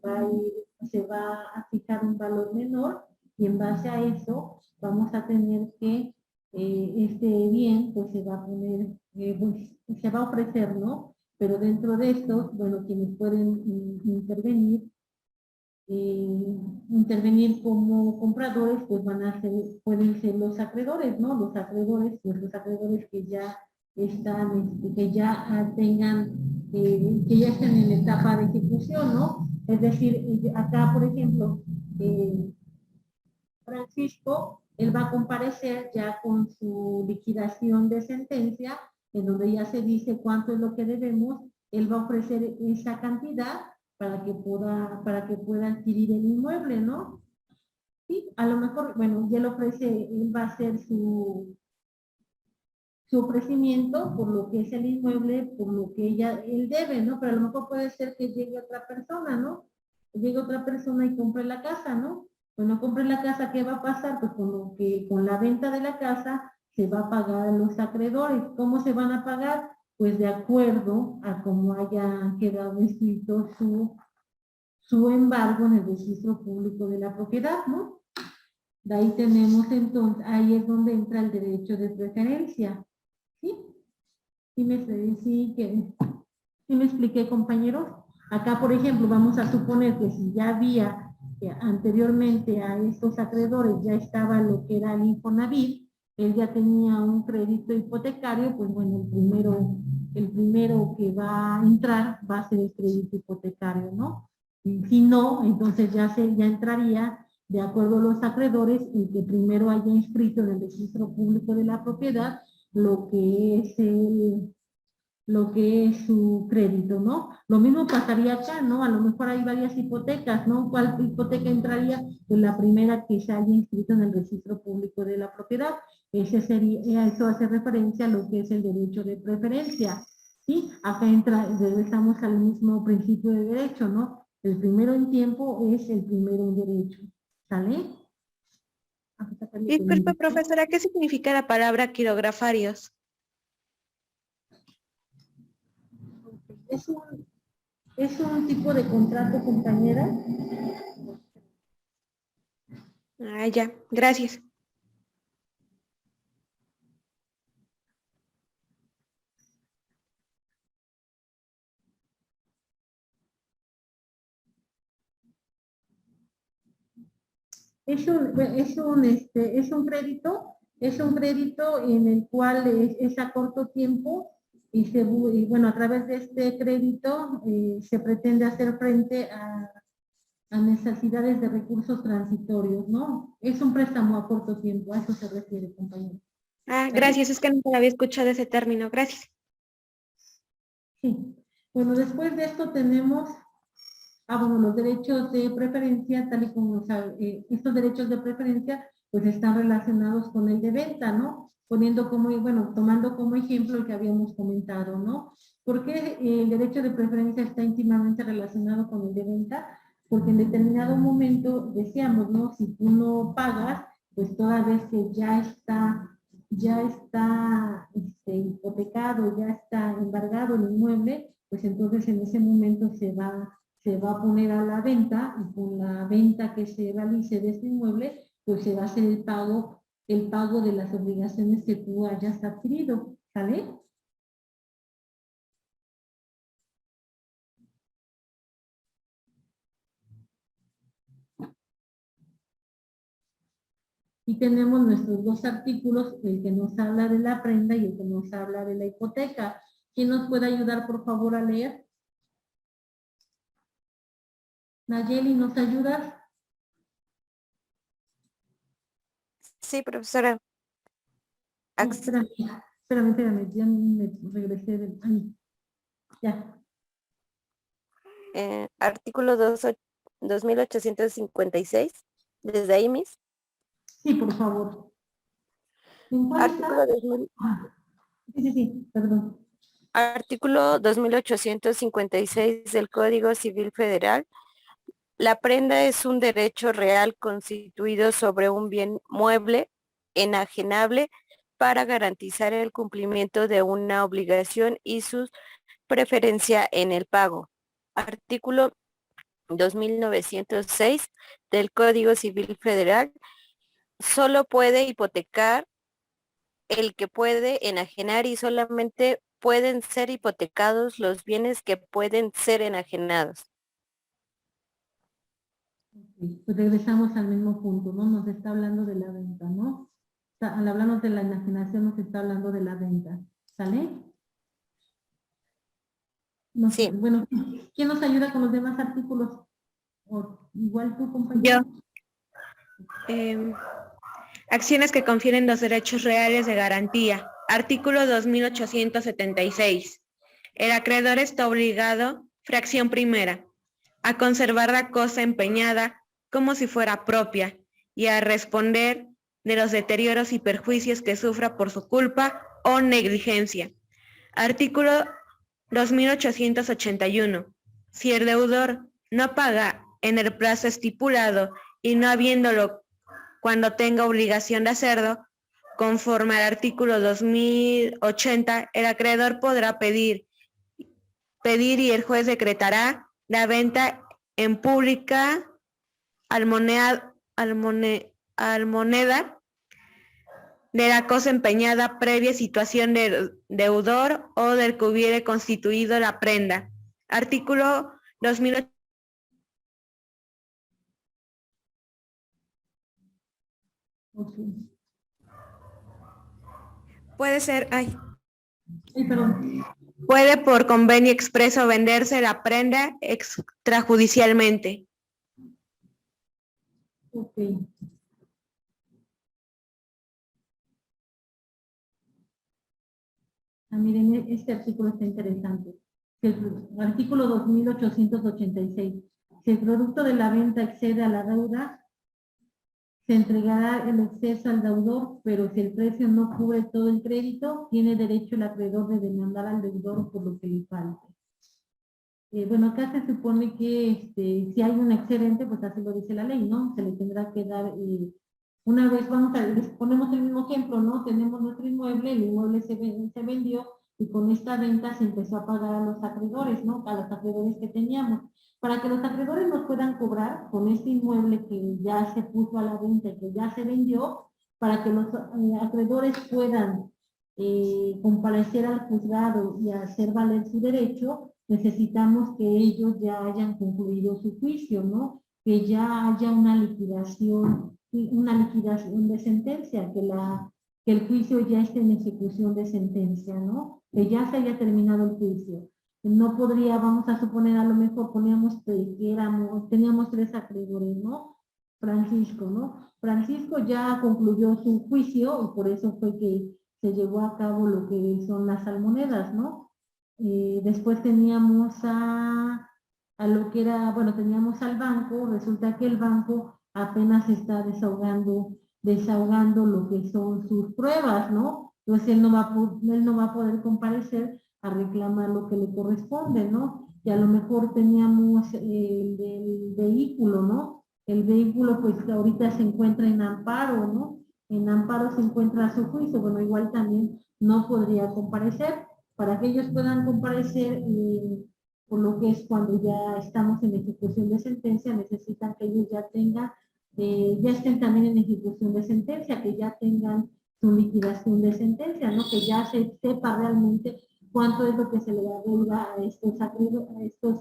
Speaker 1: va a fijar un valor menor y en base a eso vamos a tener que este bien pues se va a poner, pues, se va a ofrecer, ¿no? Pero dentro de esto, bueno, quienes pueden intervenir como compradores, pues pueden ser los acreedores, ¿no? Los acreedores que ya están, que ya tengan, que ya estén en etapa de ejecución, ¿no? Es decir, acá, por ejemplo, Francisco, él va a comparecer ya con su liquidación de sentencia, en donde ya se dice cuánto es lo que debemos, él va a ofrecer esa cantidad para que pueda adquirir el inmueble, ¿no? Sí, a lo mejor, bueno, ya él va a hacer su ofrecimiento por lo que es el inmueble, por lo que él debe, ¿no? Pero a lo mejor puede ser que llegue otra persona, ¿no? Que llegue otra persona y compre la casa, ¿no? Cuando compre la casa, ¿qué va a pasar? Pues con la venta de la casa se va a pagar a los acreedores. ¿Cómo se van a pagar? Pues de acuerdo a cómo haya quedado inscrito su embargo en el registro público de la propiedad, ¿no? De ahí tenemos entonces, ahí es donde entra el derecho de preferencia. ¿Sí? ¿Sí me expliqué, compañeros? Acá, por ejemplo, vamos a suponer que si ya había anteriormente a estos acreedores ya estaba lo que era el Infonavit, él ya tenía un crédito hipotecario, pues bueno, el primero que va a entrar va a ser el crédito hipotecario, ¿no? Y si no, entonces ya entraría, de acuerdo a los acreedores, el que primero haya inscrito en el registro público de la propiedad lo que es su crédito, ¿no? Lo mismo pasaría acá, ¿no? A lo mejor hay varias hipotecas, ¿no? ¿Cuál hipoteca entraría? Pues la primera que se haya inscrito en el registro público de la propiedad. Ese sería, eso hace referencia a lo que es el derecho de preferencia. ¿Sí? Acá regresamos al mismo principio de derecho, ¿no? El primero en tiempo es el primero en derecho. ¿Sale?
Speaker 3: Disculpe, profesora, ¿qué significa la palabra quirografarios?
Speaker 1: Es un tipo de contrato, compañera.
Speaker 3: Ah, ya, gracias.
Speaker 1: Es un crédito en el cual es a corto tiempo y bueno, a través de este crédito se pretende hacer frente a necesidades de recursos transitorios, ¿no? Es un préstamo a corto tiempo, a eso se refiere, compañero.
Speaker 3: Ah, gracias, es que nunca había escuchado ese término, gracias.
Speaker 1: Sí. Bueno, después de esto tenemos, bueno, los derechos de preferencia, tal y como estos derechos de preferencia, pues están relacionados con el de venta, ¿no? Poniendo como, bueno, tomando como ejemplo el que habíamos comentado, ¿no? ¿Por qué el derecho de preferencia está íntimamente relacionado con el de venta? Porque en determinado momento, decíamos, ¿no? Si tú no pagas, pues toda vez que ya está hipotecado, ya está embargado el inmueble, pues entonces en ese momento se va a poner a la venta y con la venta que se realice de este inmueble, pues se va a hacer el pago de las obligaciones que tú hayas adquirido, ¿sale? Y tenemos nuestros dos artículos, el que nos habla de la prenda y el que nos habla de la hipoteca. ¿Quién nos puede ayudar, por favor, a leer? Nayeli, ¿nos ayudas?
Speaker 2: Sí, profesora.
Speaker 1: No, espérame, ya me regresé ahí. Ya.
Speaker 2: Artículo 2856, desde ahí, Miss.
Speaker 1: Sí, por favor. ¿En cuál
Speaker 2: Artículo
Speaker 1: está?
Speaker 2: 2000.
Speaker 1: Sí, perdón.
Speaker 2: Artículo 2856 del Código Civil Federal. La prenda es un derecho real constituido sobre un bien mueble, enajenable, para garantizar el cumplimiento de una obligación y su preferencia en el pago. Artículo 2906 del Código Civil Federal. Solo puede hipotecar el que puede enajenar y solamente pueden ser hipotecados los bienes que pueden ser enajenados.
Speaker 1: Pues regresamos al mismo punto, ¿no? Nos está hablando de la venta, ¿no? Al hablarnos de la enajenación nos está hablando de la venta, ¿sale? No sé,
Speaker 2: Sí.
Speaker 1: bueno, ¿quién nos ayuda con los demás artículos? ¿O igual tu compañero?
Speaker 3: Yo. Acciones que confieren los derechos reales de garantía. Artículo 2876. El acreedor está obligado, fracción primera, a conservar la cosa empeñada como si fuera propia y a responder de los deterioros y perjuicios que sufra por su culpa o negligencia. Artículo 2881. Si el deudor no paga en el plazo estipulado y no habiéndolo cuando tenga obligación de hacerlo, conforme al artículo 2080, el acreedor podrá pedir y el juez decretará la venta en pública al moneda de la cosa empeñada previa situación del deudor o del que hubiere constituido la prenda. Artículo 2080.
Speaker 1: Okay.
Speaker 3: Puede ser,
Speaker 1: Perdón.
Speaker 3: puede por convenio expreso venderse la prenda extrajudicialmente.
Speaker 1: Ok. Miren, este artículo está interesante. El artículo 2886. Si el producto de la venta excede a la deuda, se entregará el exceso al deudor, pero si el precio no cubre todo el crédito, tiene derecho el acreedor de demandar al deudor por lo que le falte. Bueno, acá se supone que si hay un excedente, pues así lo dice la ley, ¿no? Se le tendrá que dar, una vez, les ponemos el mismo ejemplo, ¿no? Tenemos nuestro inmueble, el inmueble se vendió y con esta venta se empezó a pagar a los acreedores, ¿no? A los acreedores que teníamos. Para que los acreedores nos puedan cobrar con este inmueble que ya se puso a la venta y que ya se vendió, para que los acreedores puedan comparecer al juzgado y hacer valer su derecho, necesitamos que ellos ya hayan concluido su juicio, ¿no? Que ya haya una liquidación de sentencia, que el juicio ya esté en ejecución de sentencia, ¿no? Que ya se haya terminado el juicio. No podría, vamos a suponer, a lo mejor teníamos 3 acreedores, ¿no? Francisco, ¿no? Francisco ya concluyó su juicio y por eso fue que se llevó a cabo lo que son las almonedas, ¿no? Después teníamos teníamos al banco, resulta que el banco apenas está desahogando lo que son sus pruebas, ¿no? Entonces él no va a poder comparecer a reclamar lo que le corresponde, ¿no? Y a lo mejor teníamos el vehículo, ¿no? El vehículo pues ahorita se encuentra en amparo, ¿no? En amparo se encuentra su juicio, bueno, igual también no podría comparecer. Para que ellos puedan comparecer, por lo que es cuando ya estamos en ejecución de sentencia, necesitan que ellos ya tengan, ya estén también en ejecución de sentencia, que ya tengan su liquidación de sentencia, ¿no? Que ya se sepa realmente cuánto es lo que se le da deuda a estos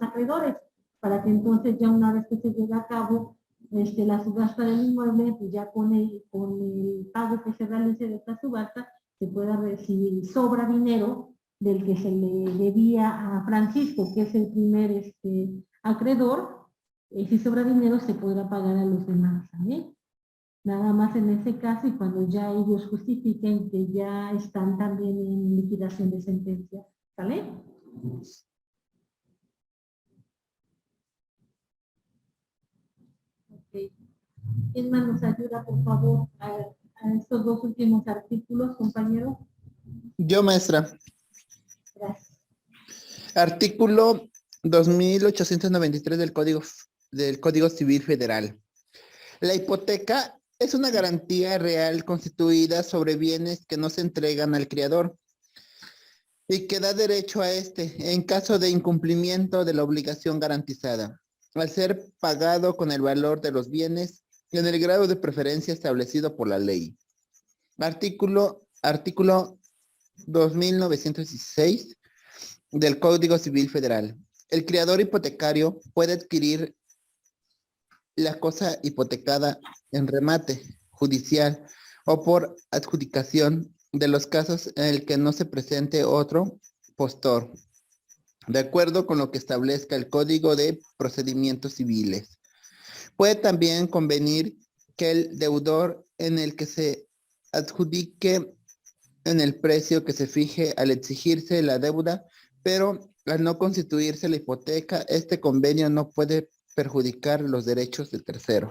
Speaker 1: acreedores, para que entonces ya una vez que se lleve a cabo la subasta del inmueble, pues ya con el pago que se realice de esta subasta, se pueda ver si sobra dinero del que se le debía a Francisco, que es el primer acreedor, si sobra dinero se podrá pagar a los demás, ¿sabes? Nada más en ese caso y cuando ya ellos justifiquen que ya están también en liquidación de sentencia, ¿vale? Okay. ¿Quién más nos ayuda, por favor, a estos 2 últimos artículos, compañero?
Speaker 5: Yo, maestra.
Speaker 1: Gracias.
Speaker 5: Artículo 2893 del Código Civil Federal. La hipoteca es una garantía real constituida sobre bienes que no se entregan al criador y que da derecho a este en caso de incumplimiento de la obligación garantizada, al ser pagado con el valor de los bienes en el grado de preferencia establecido por la ley. Artículo 2916 del Código Civil Federal. El criador hipotecario puede adquirir la cosa hipotecada en remate judicial o por adjudicación de los casos en el que no se presente otro postor, de acuerdo con lo que establezca el Código de Procedimientos Civiles. Puede también convenir que el deudor en el que se adjudique en el precio que se fije al exigirse la deuda, pero al no constituirse la hipoteca, este convenio no puede perjudicar los derechos del tercero.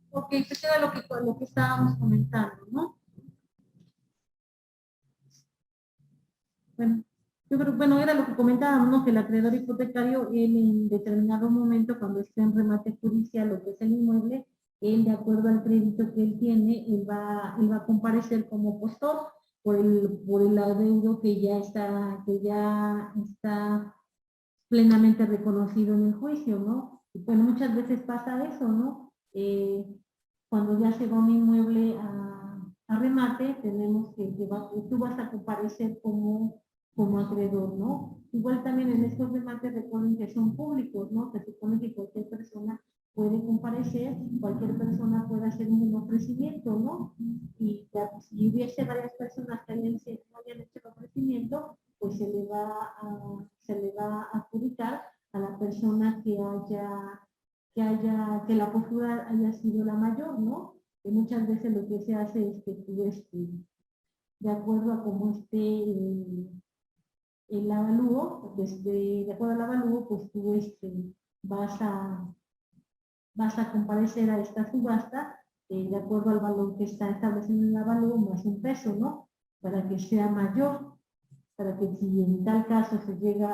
Speaker 1: Ok, pues era lo que estábamos comentando, ¿no? Bueno, yo creo, bueno, era lo que comentábamos, ¿no? Que el acreedor hipotecario, él en determinado momento, cuando esté en remate judicial, lo que es el inmueble, él, de acuerdo al crédito que él tiene, él va a comparecer como postor por el adeudo que ya está plenamente reconocido en el juicio, ¿no? Y bueno, muchas veces pasa eso, ¿no? Cuando ya se va un inmueble a remate, tenemos que tú vas a comparecer como acreedor, ¿no? Igual también en estos remates recuerden que son públicos, ¿no? Que se supone que cualquier persona puede comparecer, cualquier persona puede hacer un ofrecimiento, ¿no? Y si hubiese varias personas que no hayan hecho el ofrecimiento, pues se le va a adjudicar a la persona que la postura haya sido la mayor, ¿no? Que muchas veces lo que se hace es que tú, de acuerdo a cómo esté el avalúo, de acuerdo al avalúo, pues tú vas a vas a comparecer a esta subasta de acuerdo al valor que está establecido en el avalúo más un peso, ¿no? Para que sea mayor, para que si en tal caso se llega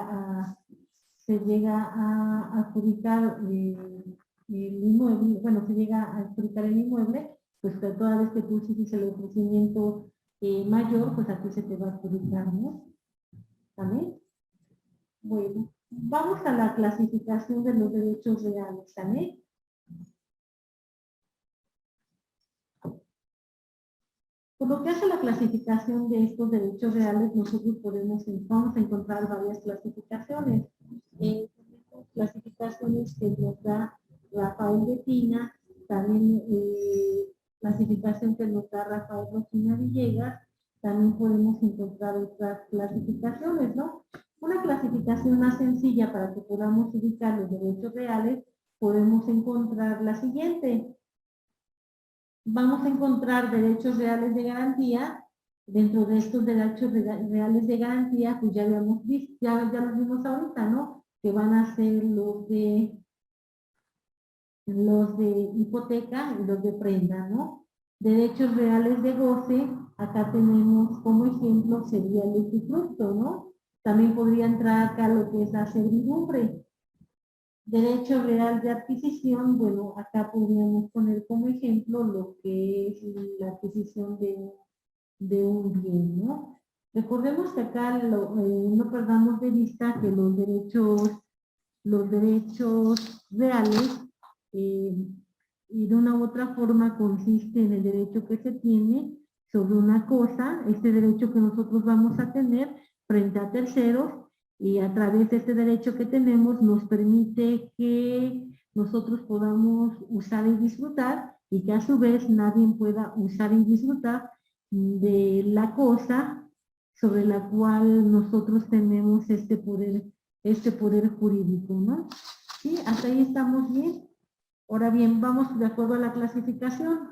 Speaker 1: a adjudicar el inmueble, bueno, se llega a adjudicar el inmueble, pues que toda vez que tú hiciste el ofrecimiento mayor, pues aquí se te va a adjudicar, ¿no? ¿También? Bueno, vamos a la clasificación de los derechos reales, ¿también? Por lo que hace la clasificación de estos derechos reales, nosotros vamos a encontrar varias clasificaciones. Clasificaciones que nos da Rafael Betina, también clasificación que nos da Rafael Rosina Villegas, también podemos encontrar otras clasificaciones, ¿no? Una clasificación más sencilla para que podamos ubicar los derechos reales, podemos encontrar la siguiente. Vamos a encontrar derechos reales de garantía. Dentro de estos derechos reales de garantía, pues ya habíamos visto, ya los vimos ahorita, ¿no? Que van a ser los de hipoteca y los de prenda, ¿no? Derechos reales de goce, acá tenemos como ejemplo sería el usufructo, ¿no? También podría entrar acá lo que es la servidumbre. Derecho real de adquisición, bueno, acá podríamos poner como ejemplo lo que es la adquisición de un bien, ¿no? Recordemos que acá no perdamos de vista que los derechos reales y de una u otra forma consiste en el derecho que se tiene sobre una cosa, este derecho que nosotros vamos a tener frente a terceros, y a través de este derecho que tenemos nos permite que nosotros podamos usar y disfrutar, y que a su vez nadie pueda usar y disfrutar de la cosa sobre la cual nosotros tenemos este poder jurídico, ¿no? ¿Sí? Hasta ahí estamos bien. Ahora bien, vamos de acuerdo a la clasificación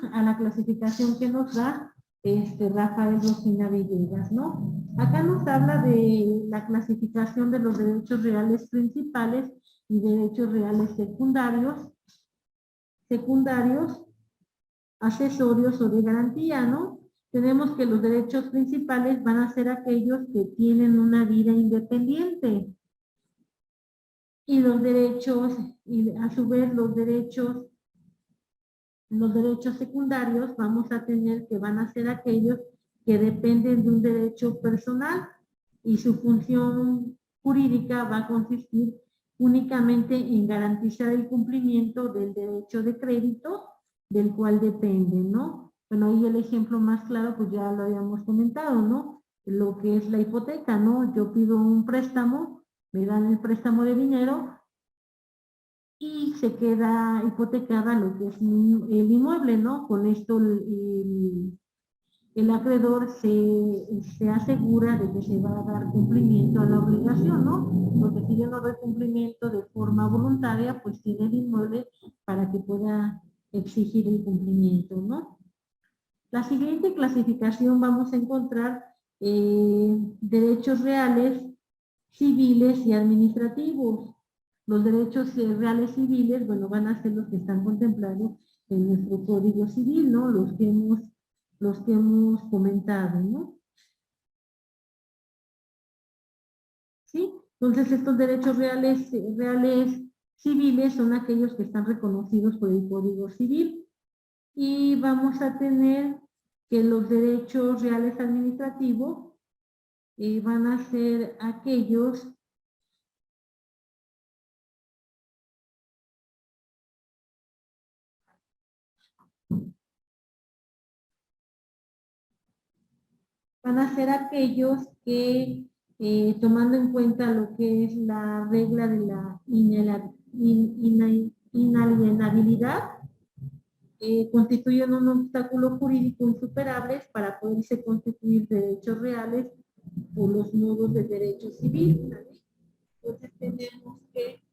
Speaker 1: que nos da Rafael Rosina Villegas, ¿no? Acá nos habla de la clasificación de los derechos reales principales y derechos reales secundarios, accesorios o de garantía, ¿no? Tenemos que los derechos principales van a ser aquellos que tienen una vida independiente. Y los derechos, y a su vez los derechos secundarios vamos a tener que van a ser aquellos que dependen de un derecho personal y su función jurídica va a consistir únicamente en garantizar el cumplimiento del derecho de crédito del cual dependen, ¿no? Bueno, ahí el ejemplo más claro pues ya lo habíamos comentado, ¿no? Lo que es la hipoteca, ¿no? Yo pido un préstamo, me dan el préstamo de dinero y se queda hipotecada lo que es el inmueble, ¿no? Con esto el acreedor se asegura de que se va a dar cumplimiento a la obligación, ¿no? Porque si yo no doy cumplimiento de forma voluntaria, pues tiene el inmueble para que pueda exigir el cumplimiento, ¿no? La siguiente clasificación vamos a encontrar derechos reales, civiles y administrativos. Los derechos reales civiles, bueno, van a ser los que están contemplados en nuestro Código Civil, ¿no? Los que hemos comentado, ¿no? ¿Sí? Entonces, estos derechos reales civiles son aquellos que están reconocidos por el Código Civil. Y vamos a tener que los derechos reales administrativos van a ser aquellos que, tomando en cuenta lo que es la regla de la inalienabilidad, constituyen un obstáculo jurídico insuperable para poderse constituir derechos reales por los modos de derecho civil. Entonces tenemos que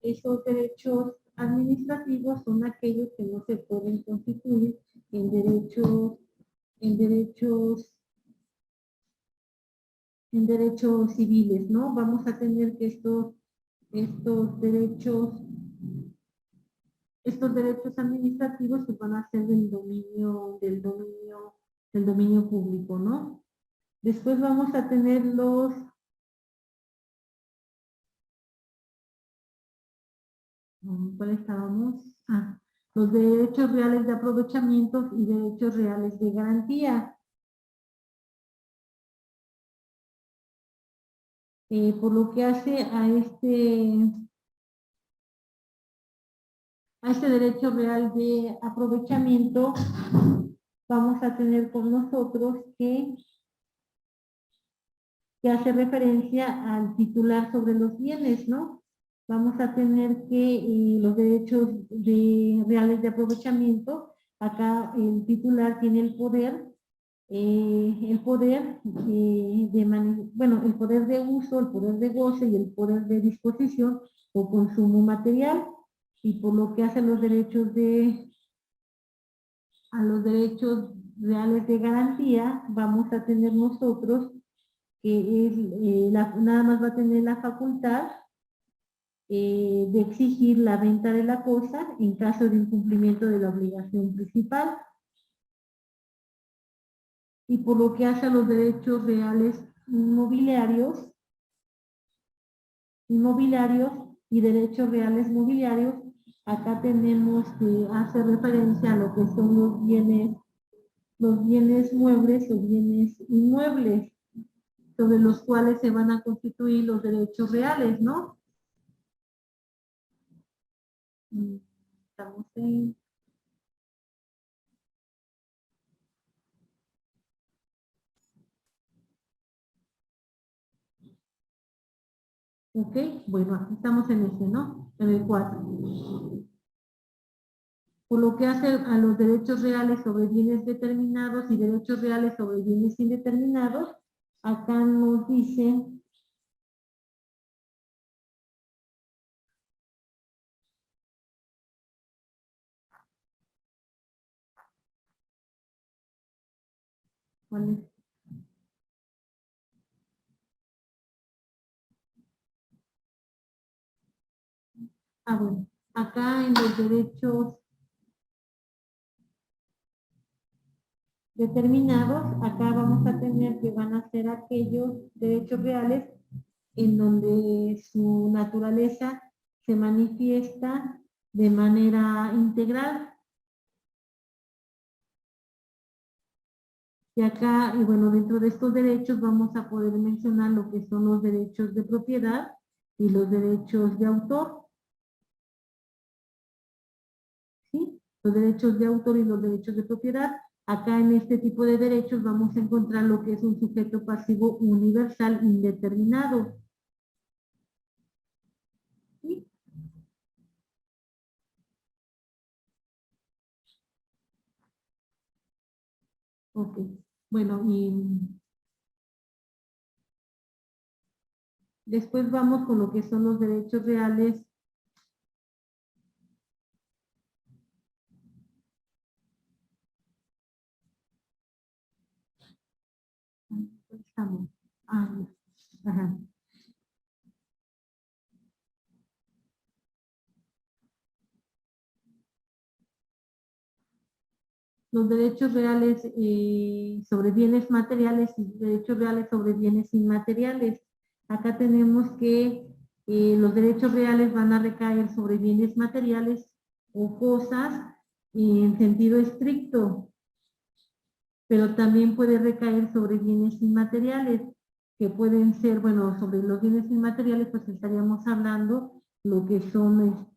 Speaker 1: esos derechos administrativos son aquellos que no se pueden constituir en derechos civiles, ¿no? Vamos a tener que estos derechos estos derechos administrativos que van a ser del dominio público, ¿no? Después vamos a tener ¿cuál estábamos? Los derechos reales de aprovechamiento y derechos reales de garantía. Por lo que hace a este derecho real de aprovechamiento, vamos a tener con nosotros que hace referencia al titular sobre los bienes, ¿no? Vamos a tener que los derechos reales de aprovechamiento, acá el titular tiene el poder el poder de uso, el poder de goce y el poder de disposición o consumo material, y por lo que hace a los derechos reales de garantía, vamos a tener nosotros que nada más va a tener la facultad de exigir la venta de la cosa en caso de incumplimiento de la obligación principal. Y por lo que hace a los derechos reales inmobiliarios y derechos reales mobiliarios, acá tenemos que hacer referencia a lo que son los bienes muebles o bienes inmuebles, sobre los cuales se van a constituir los derechos reales, ¿no? Estamos en... Ok, bueno, aquí estamos en ¿no? En el 4. Por lo que hace a los derechos reales sobre bienes determinados y derechos reales sobre bienes indeterminados, acá nos dice ¿cuál es? Bueno, acá en los derechos determinados, acá vamos a tener que van a ser aquellos derechos reales en donde su naturaleza se manifiesta de manera integral. Y acá, y bueno, dentro de estos derechos vamos a poder mencionar lo que son los derechos de propiedad y los derechos de autor. ¿Sí? Los derechos de autor y los derechos de propiedad. Acá en este tipo de derechos vamos a encontrar lo que es un sujeto pasivo universal indeterminado. ¿Sí? Ok. Bueno, y después vamos con lo que son los derechos reales. Estamos. Ajá. Los derechos reales sobre bienes materiales y derechos reales sobre bienes inmateriales. Acá tenemos que los derechos reales van a recaer sobre bienes materiales o cosas en sentido estricto, pero también puede recaer sobre bienes inmateriales, que pueden ser, bueno, sobre los bienes inmateriales, pues estaríamos hablando lo que son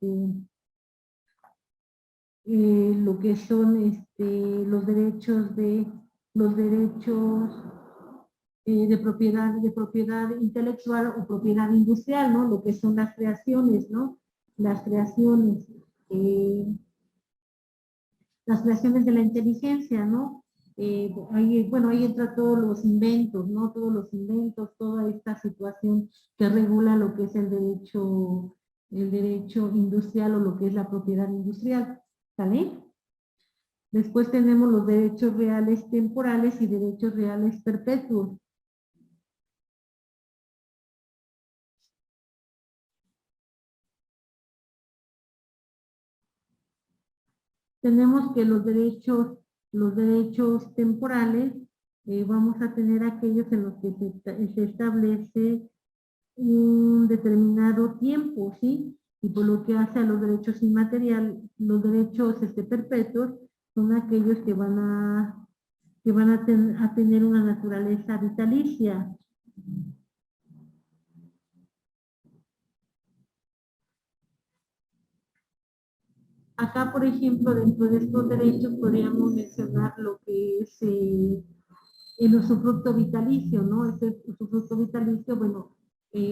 Speaker 1: los derechos de propiedad intelectual o propiedad industrial, ¿no? Lo que son las creaciones, ¿no? Eh, las creaciones de la inteligencia, ¿no? Ahí entra todos los inventos, ¿no? Todos los inventos, toda esta situación que regula lo que es el derecho industrial o lo que es la propiedad industrial, ¿vale? Después tenemos los derechos reales temporales y derechos reales perpetuos. tenemos que los derechos temporales, vamos a tener aquellos en los que se establece un determinado tiempo, ¿sí? Y por lo que hace a los derechos inmateriales, los derechos perpetuos, son aquellos que van a tener una naturaleza vitalicia. Acá, por ejemplo, dentro de estos derechos podríamos mencionar lo que es el usufructo vitalicio, ¿no? Este usufructo vitalicio, bueno,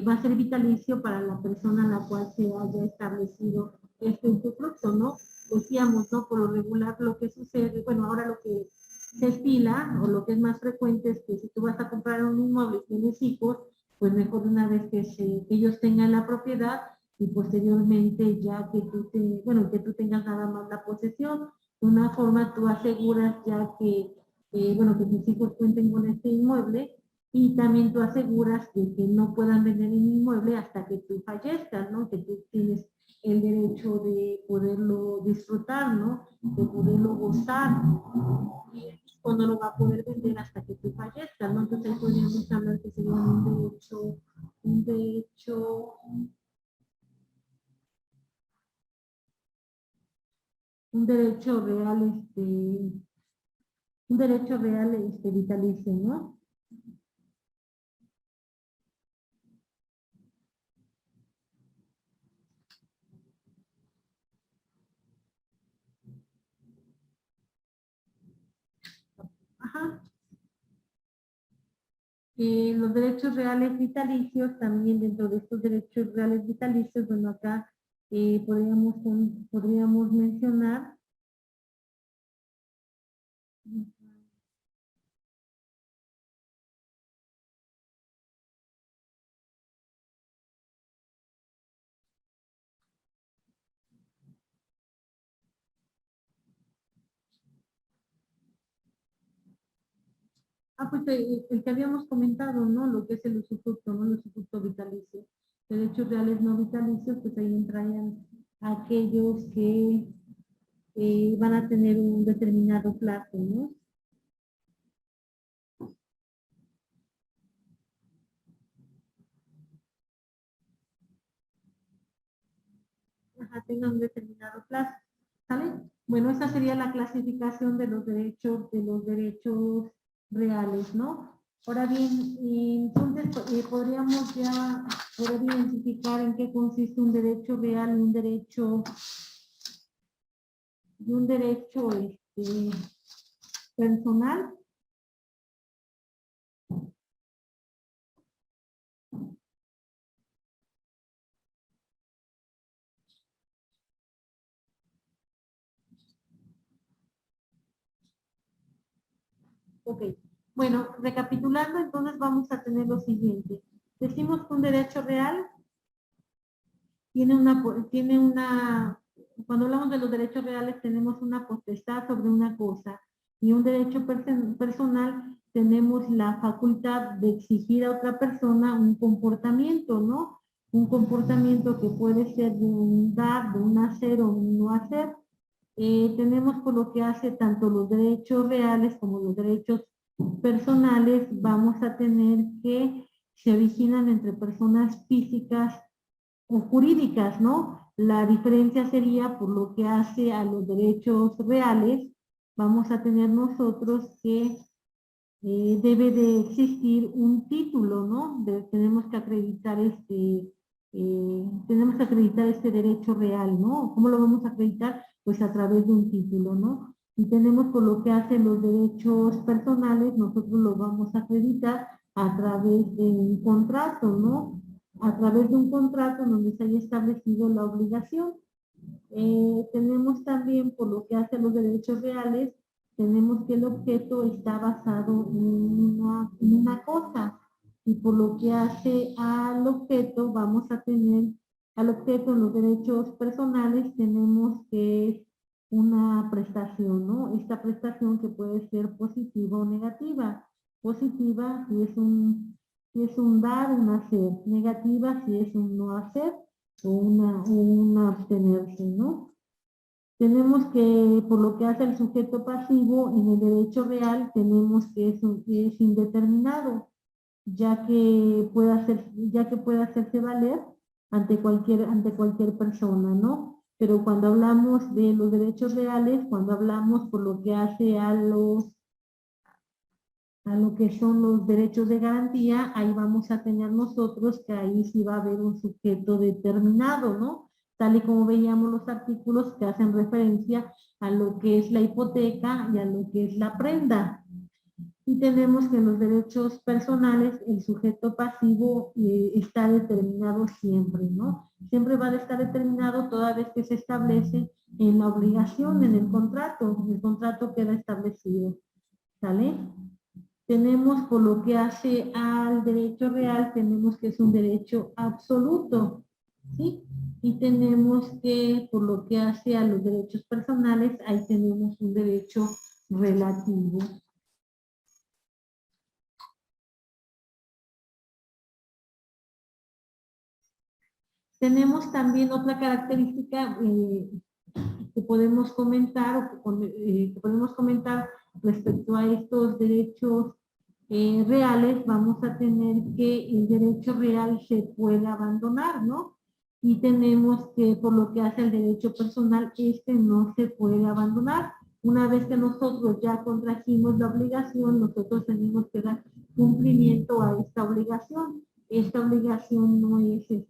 Speaker 1: va a ser vitalicio para la persona a la cual se haya establecido este usufructo, ¿no? Decíamos, ¿no? Por lo regular lo que sucede, bueno, ahora lo que se estila, o lo que es más frecuente, es que si tú vas a comprar un inmueble y tienes hijos, pues mejor una vez que ellos tengan la propiedad, y posteriormente ya que que tú tengas nada más la posesión. De una forma tú aseguras ya que que tus hijos cuenten con este inmueble, y también tú aseguras que no puedan vender el inmueble hasta que tú fallezcas, ¿no? Que tú tienes el derecho de poderlo disfrutar, ¿no? De poderlo gozar, y cuando lo va a poder vender hasta que tú fallezcas, ¿no? Entonces ahí podríamos hablar que sería un derecho real, vitalicio, ¿no? Ajá. Los derechos reales vitalicios, también dentro de estos derechos reales vitalicios, bueno, acá podríamos mencionar pues el que habíamos comentado, ¿no? Lo que es el usufructo, ¿no? El usufructo vitalicio. Derechos reales no vitalicios, pues ahí entrarían aquellos que van a tener un determinado plazo, ¿no? Ajá, tengan un determinado plazo, ¿sale? Bueno, esa sería la clasificación de los derechos reales, ¿no? Ahora bien, entonces podríamos ya poder identificar en qué consiste un derecho real y un derecho personal. Ok, bueno, recapitulando, entonces vamos a tener lo siguiente. Decimos que un derecho real cuando hablamos de los derechos reales, tenemos una potestad sobre una cosa, y un derecho personal, tenemos la facultad de exigir a otra persona un comportamiento, ¿no? Un comportamiento que puede ser de un dar, de un hacer o un no hacer. Tenemos por lo que hace tanto los derechos reales como los derechos personales, vamos a tener que se originan entre personas físicas o jurídicas, ¿no? La diferencia sería por lo que hace a los derechos reales, vamos a tener nosotros que debe de existir un título, ¿no? Tenemos que acreditar este derecho real, ¿no? ¿Cómo lo vamos a acreditar? Pues a través de un título, ¿no? Y tenemos por lo que hacen los derechos personales, nosotros lo vamos a acreditar a través de un contrato, ¿no? A través de un contrato donde se haya establecido la obligación. Tenemos también por lo que hace a los derechos reales, tenemos que el objeto está basado en una cosa, y por lo que hace al objeto, vamos a tener al objeto en los derechos personales, tenemos que es una prestación, ¿no? Esta prestación que puede ser positiva o negativa. Positiva si es un dar, un hacer. Negativa si es un no hacer o una abstenerse, ¿no? Tenemos que, por lo que hace el sujeto pasivo, en el derecho real tenemos que es indeterminado, ya que puede hacerse valer ante cualquier persona, ¿no? Pero cuando hablamos de los derechos reales, cuando hablamos por lo que hace a lo que son los derechos de garantía, ahí vamos a tener nosotros que ahí sí va a haber un sujeto determinado, ¿no? Tal y como veíamos los artículos que hacen referencia a lo que es la hipoteca y a lo que es la prenda. Y tenemos que en los derechos personales el sujeto pasivo está determinado siempre, ¿no? Siempre va a estar determinado toda vez que se establece en la obligación, en el contrato queda establecido, ¿sale? Tenemos por lo que hace al derecho real, tenemos que es un derecho absoluto, ¿sí? Y tenemos que por lo que hace a los derechos personales, ahí tenemos un derecho relativo. Tenemos también otra característica que podemos comentar respecto a estos derechos reales. Vamos a tener que el derecho real se puede abandonar, ¿no? Y tenemos que, por lo que hace el derecho personal, no se puede abandonar. Una vez que nosotros ya contrajimos la obligación, nosotros tenemos que dar cumplimiento a esta obligación. Esta obligación no es si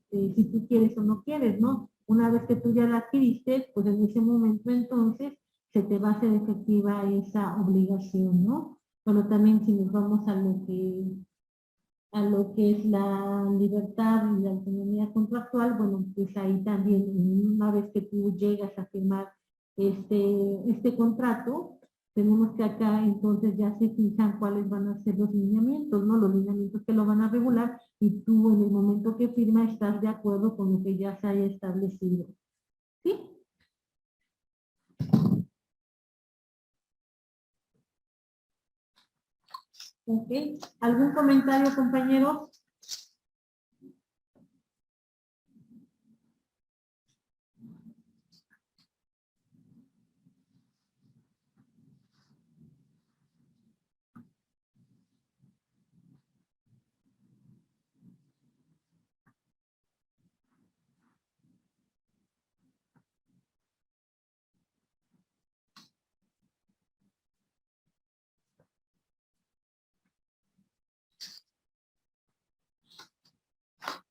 Speaker 1: tú quieres o no quieres, ¿no? Una vez que tú ya la adquiriste, pues en ese momento entonces se te va a hacer efectiva esa obligación, ¿no? Pero también si nos vamos a lo que es la libertad y la autonomía contractual, bueno, pues ahí también, una vez que tú llegas a firmar este contrato, tenemos que acá entonces ya se fijan cuáles van a ser los lineamientos, ¿no? Los lineamientos que lo van a regular y tú en el momento que firma estás de acuerdo con lo que ya se haya establecido. ¿Sí? Ok. ¿Algún comentario, compañeros?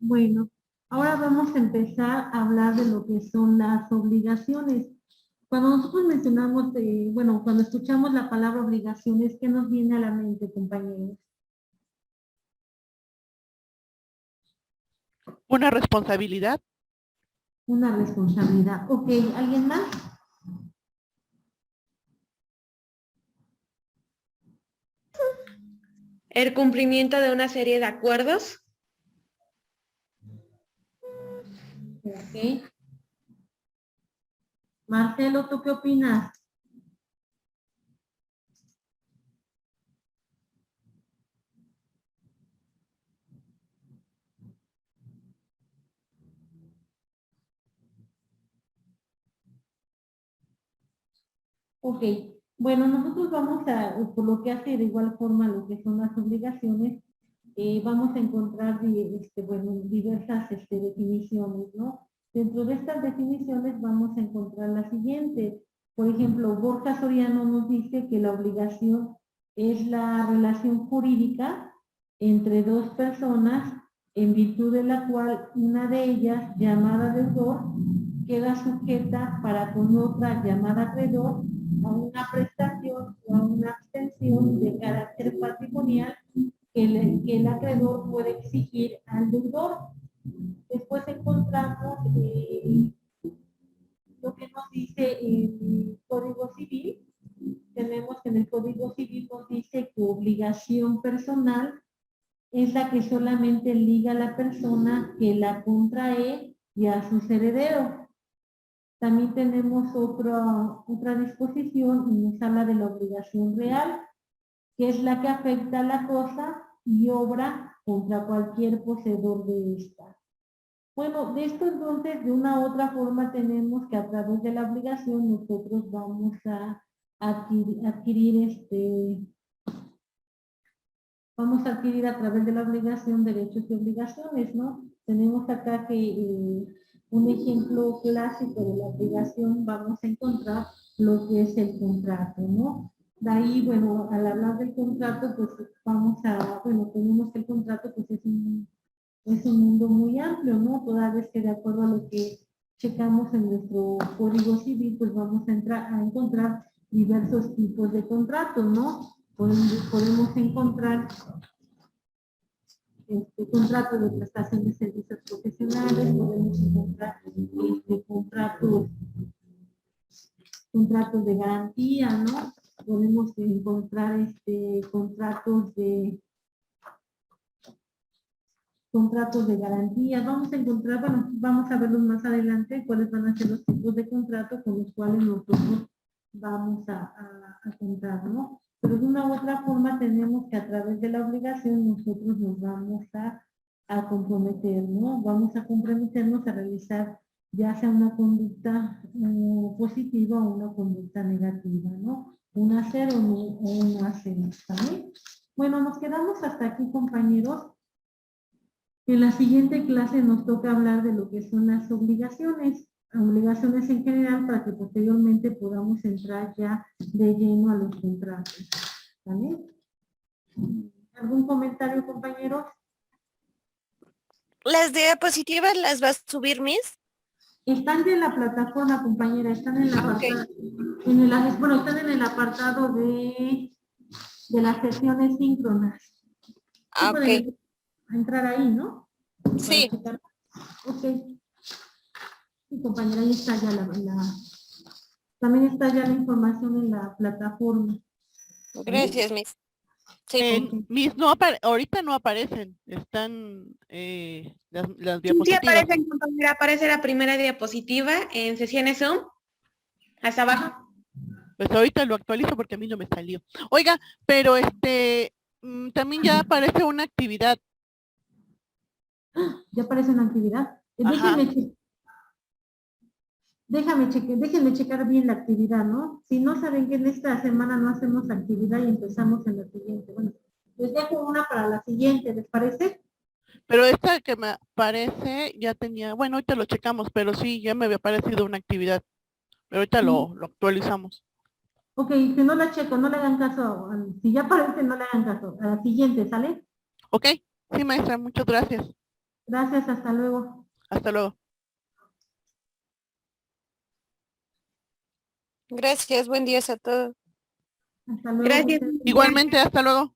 Speaker 1: Bueno, ahora vamos a empezar a hablar de lo que son las obligaciones. Cuando nosotros mencionamos, cuando escuchamos la palabra obligaciones, ¿qué nos viene a la mente, compañeros?
Speaker 4: Una responsabilidad.
Speaker 1: Una responsabilidad. Ok, ¿alguien más?
Speaker 3: El cumplimiento de una serie de acuerdos.
Speaker 1: Ok. Marcelo, ¿tú qué opinas? Ok, bueno, nosotros vamos a, por lo que hace de igual forma lo que son las obligaciones, vamos a encontrar diversas definiciones, ¿no? Dentro de estas definiciones vamos a encontrar la siguiente. Por ejemplo, Borja Soriano nos dice que la obligación es la relación jurídica entre dos personas en virtud de la cual una de ellas, llamada deudor, queda sujeta para con otra llamada acreedor a una prestación o a una abstención de carácter patrimonial que el acreedor puede exigir al deudor. Después encontramos lo que nos dice el Código Civil. Tenemos que en el Código Civil nos dice que obligación personal es la que solamente liga a la persona que la contrae y a sus herederos. También tenemos otra disposición y nos habla de la obligación real, que es la que afecta a la cosa y obra contra cualquier poseedor de esta. Bueno, de esto entonces, de una u otra forma tenemos que a través de la obligación nosotros vamos a adquirir vamos a adquirir a través de la obligación derechos y obligaciones, ¿no? Tenemos acá que un ejemplo clásico de la obligación vamos a encontrar lo que es el contrato, ¿no? De ahí, bueno, al hablar del contrato, pues vamos a, bueno, tenemos que el contrato pues es un mundo muy amplio, ¿no? Toda vez que de acuerdo a lo que checamos en nuestro Código Civil, pues vamos a encontrar diversos tipos de contratos, ¿no? Podemos encontrar contratos de prestación de servicios profesionales, podemos encontrar contratos de garantía, ¿no? Podemos encontrar contratos de garantía. Vamos a encontrar, bueno, vamos a verlos más adelante, cuáles van a ser los tipos de contratos con los cuales nosotros vamos a contar, ¿no? Pero de una u otra forma tenemos que a través de la obligación nosotros nos vamos a comprometer, ¿no? Vamos a comprometernos a realizar ya sea una conducta positiva o una conducta negativa, ¿no? Un hacer o un hacer, ¿vale? Bueno, nos quedamos hasta aquí, compañeros. En la siguiente clase nos toca hablar de lo que son las obligaciones en general, para que posteriormente podamos entrar ya de lleno a los contratos. ¿Vale? ¿Algún comentario, compañeros?
Speaker 2: ¿Las diapositivas las vas a subir, Miss?
Speaker 1: Están en la plataforma, compañera, están en la apartado, bueno, están en el apartado de las sesiones síncronas.
Speaker 2: Ah, ok.
Speaker 1: Pueden entrar ahí, ¿no?
Speaker 2: Sí.
Speaker 1: Ok. Sí, compañera, ahí está ya también está ya la información en la plataforma.
Speaker 2: Gracias, Miss. Sí.
Speaker 4: Mis ahorita no aparecen, están las
Speaker 3: Sí
Speaker 4: diapositivas.
Speaker 3: aparece, compañera, aparece la primera diapositiva en sesiones Zoom. Hasta abajo.
Speaker 4: Pues ahorita lo actualizo porque a mí no me salió. Oiga, pero también ya aparece una actividad.
Speaker 1: Ya aparece una actividad.
Speaker 4: Ajá.
Speaker 1: Déjenme checar bien la actividad, ¿no? Si no saben que en esta semana no hacemos actividad y empezamos en la siguiente. Bueno, les dejo una para la siguiente, ¿les parece?
Speaker 4: Pero esta que me aparece ya tenía, bueno, ahorita lo checamos, pero sí, ya me había aparecido una actividad. Pero ahorita lo actualizamos.
Speaker 1: Ok, si no la checo, no le hagan caso. Si ya aparece, no le hagan caso. A la siguiente, ¿sale?
Speaker 4: Ok, sí, maestra, muchas gracias.
Speaker 1: Gracias, hasta luego.
Speaker 4: Hasta luego.
Speaker 2: Gracias, buen día a todos.
Speaker 1: Hasta luego.
Speaker 3: Gracias.
Speaker 1: José.
Speaker 4: Igualmente, hasta luego.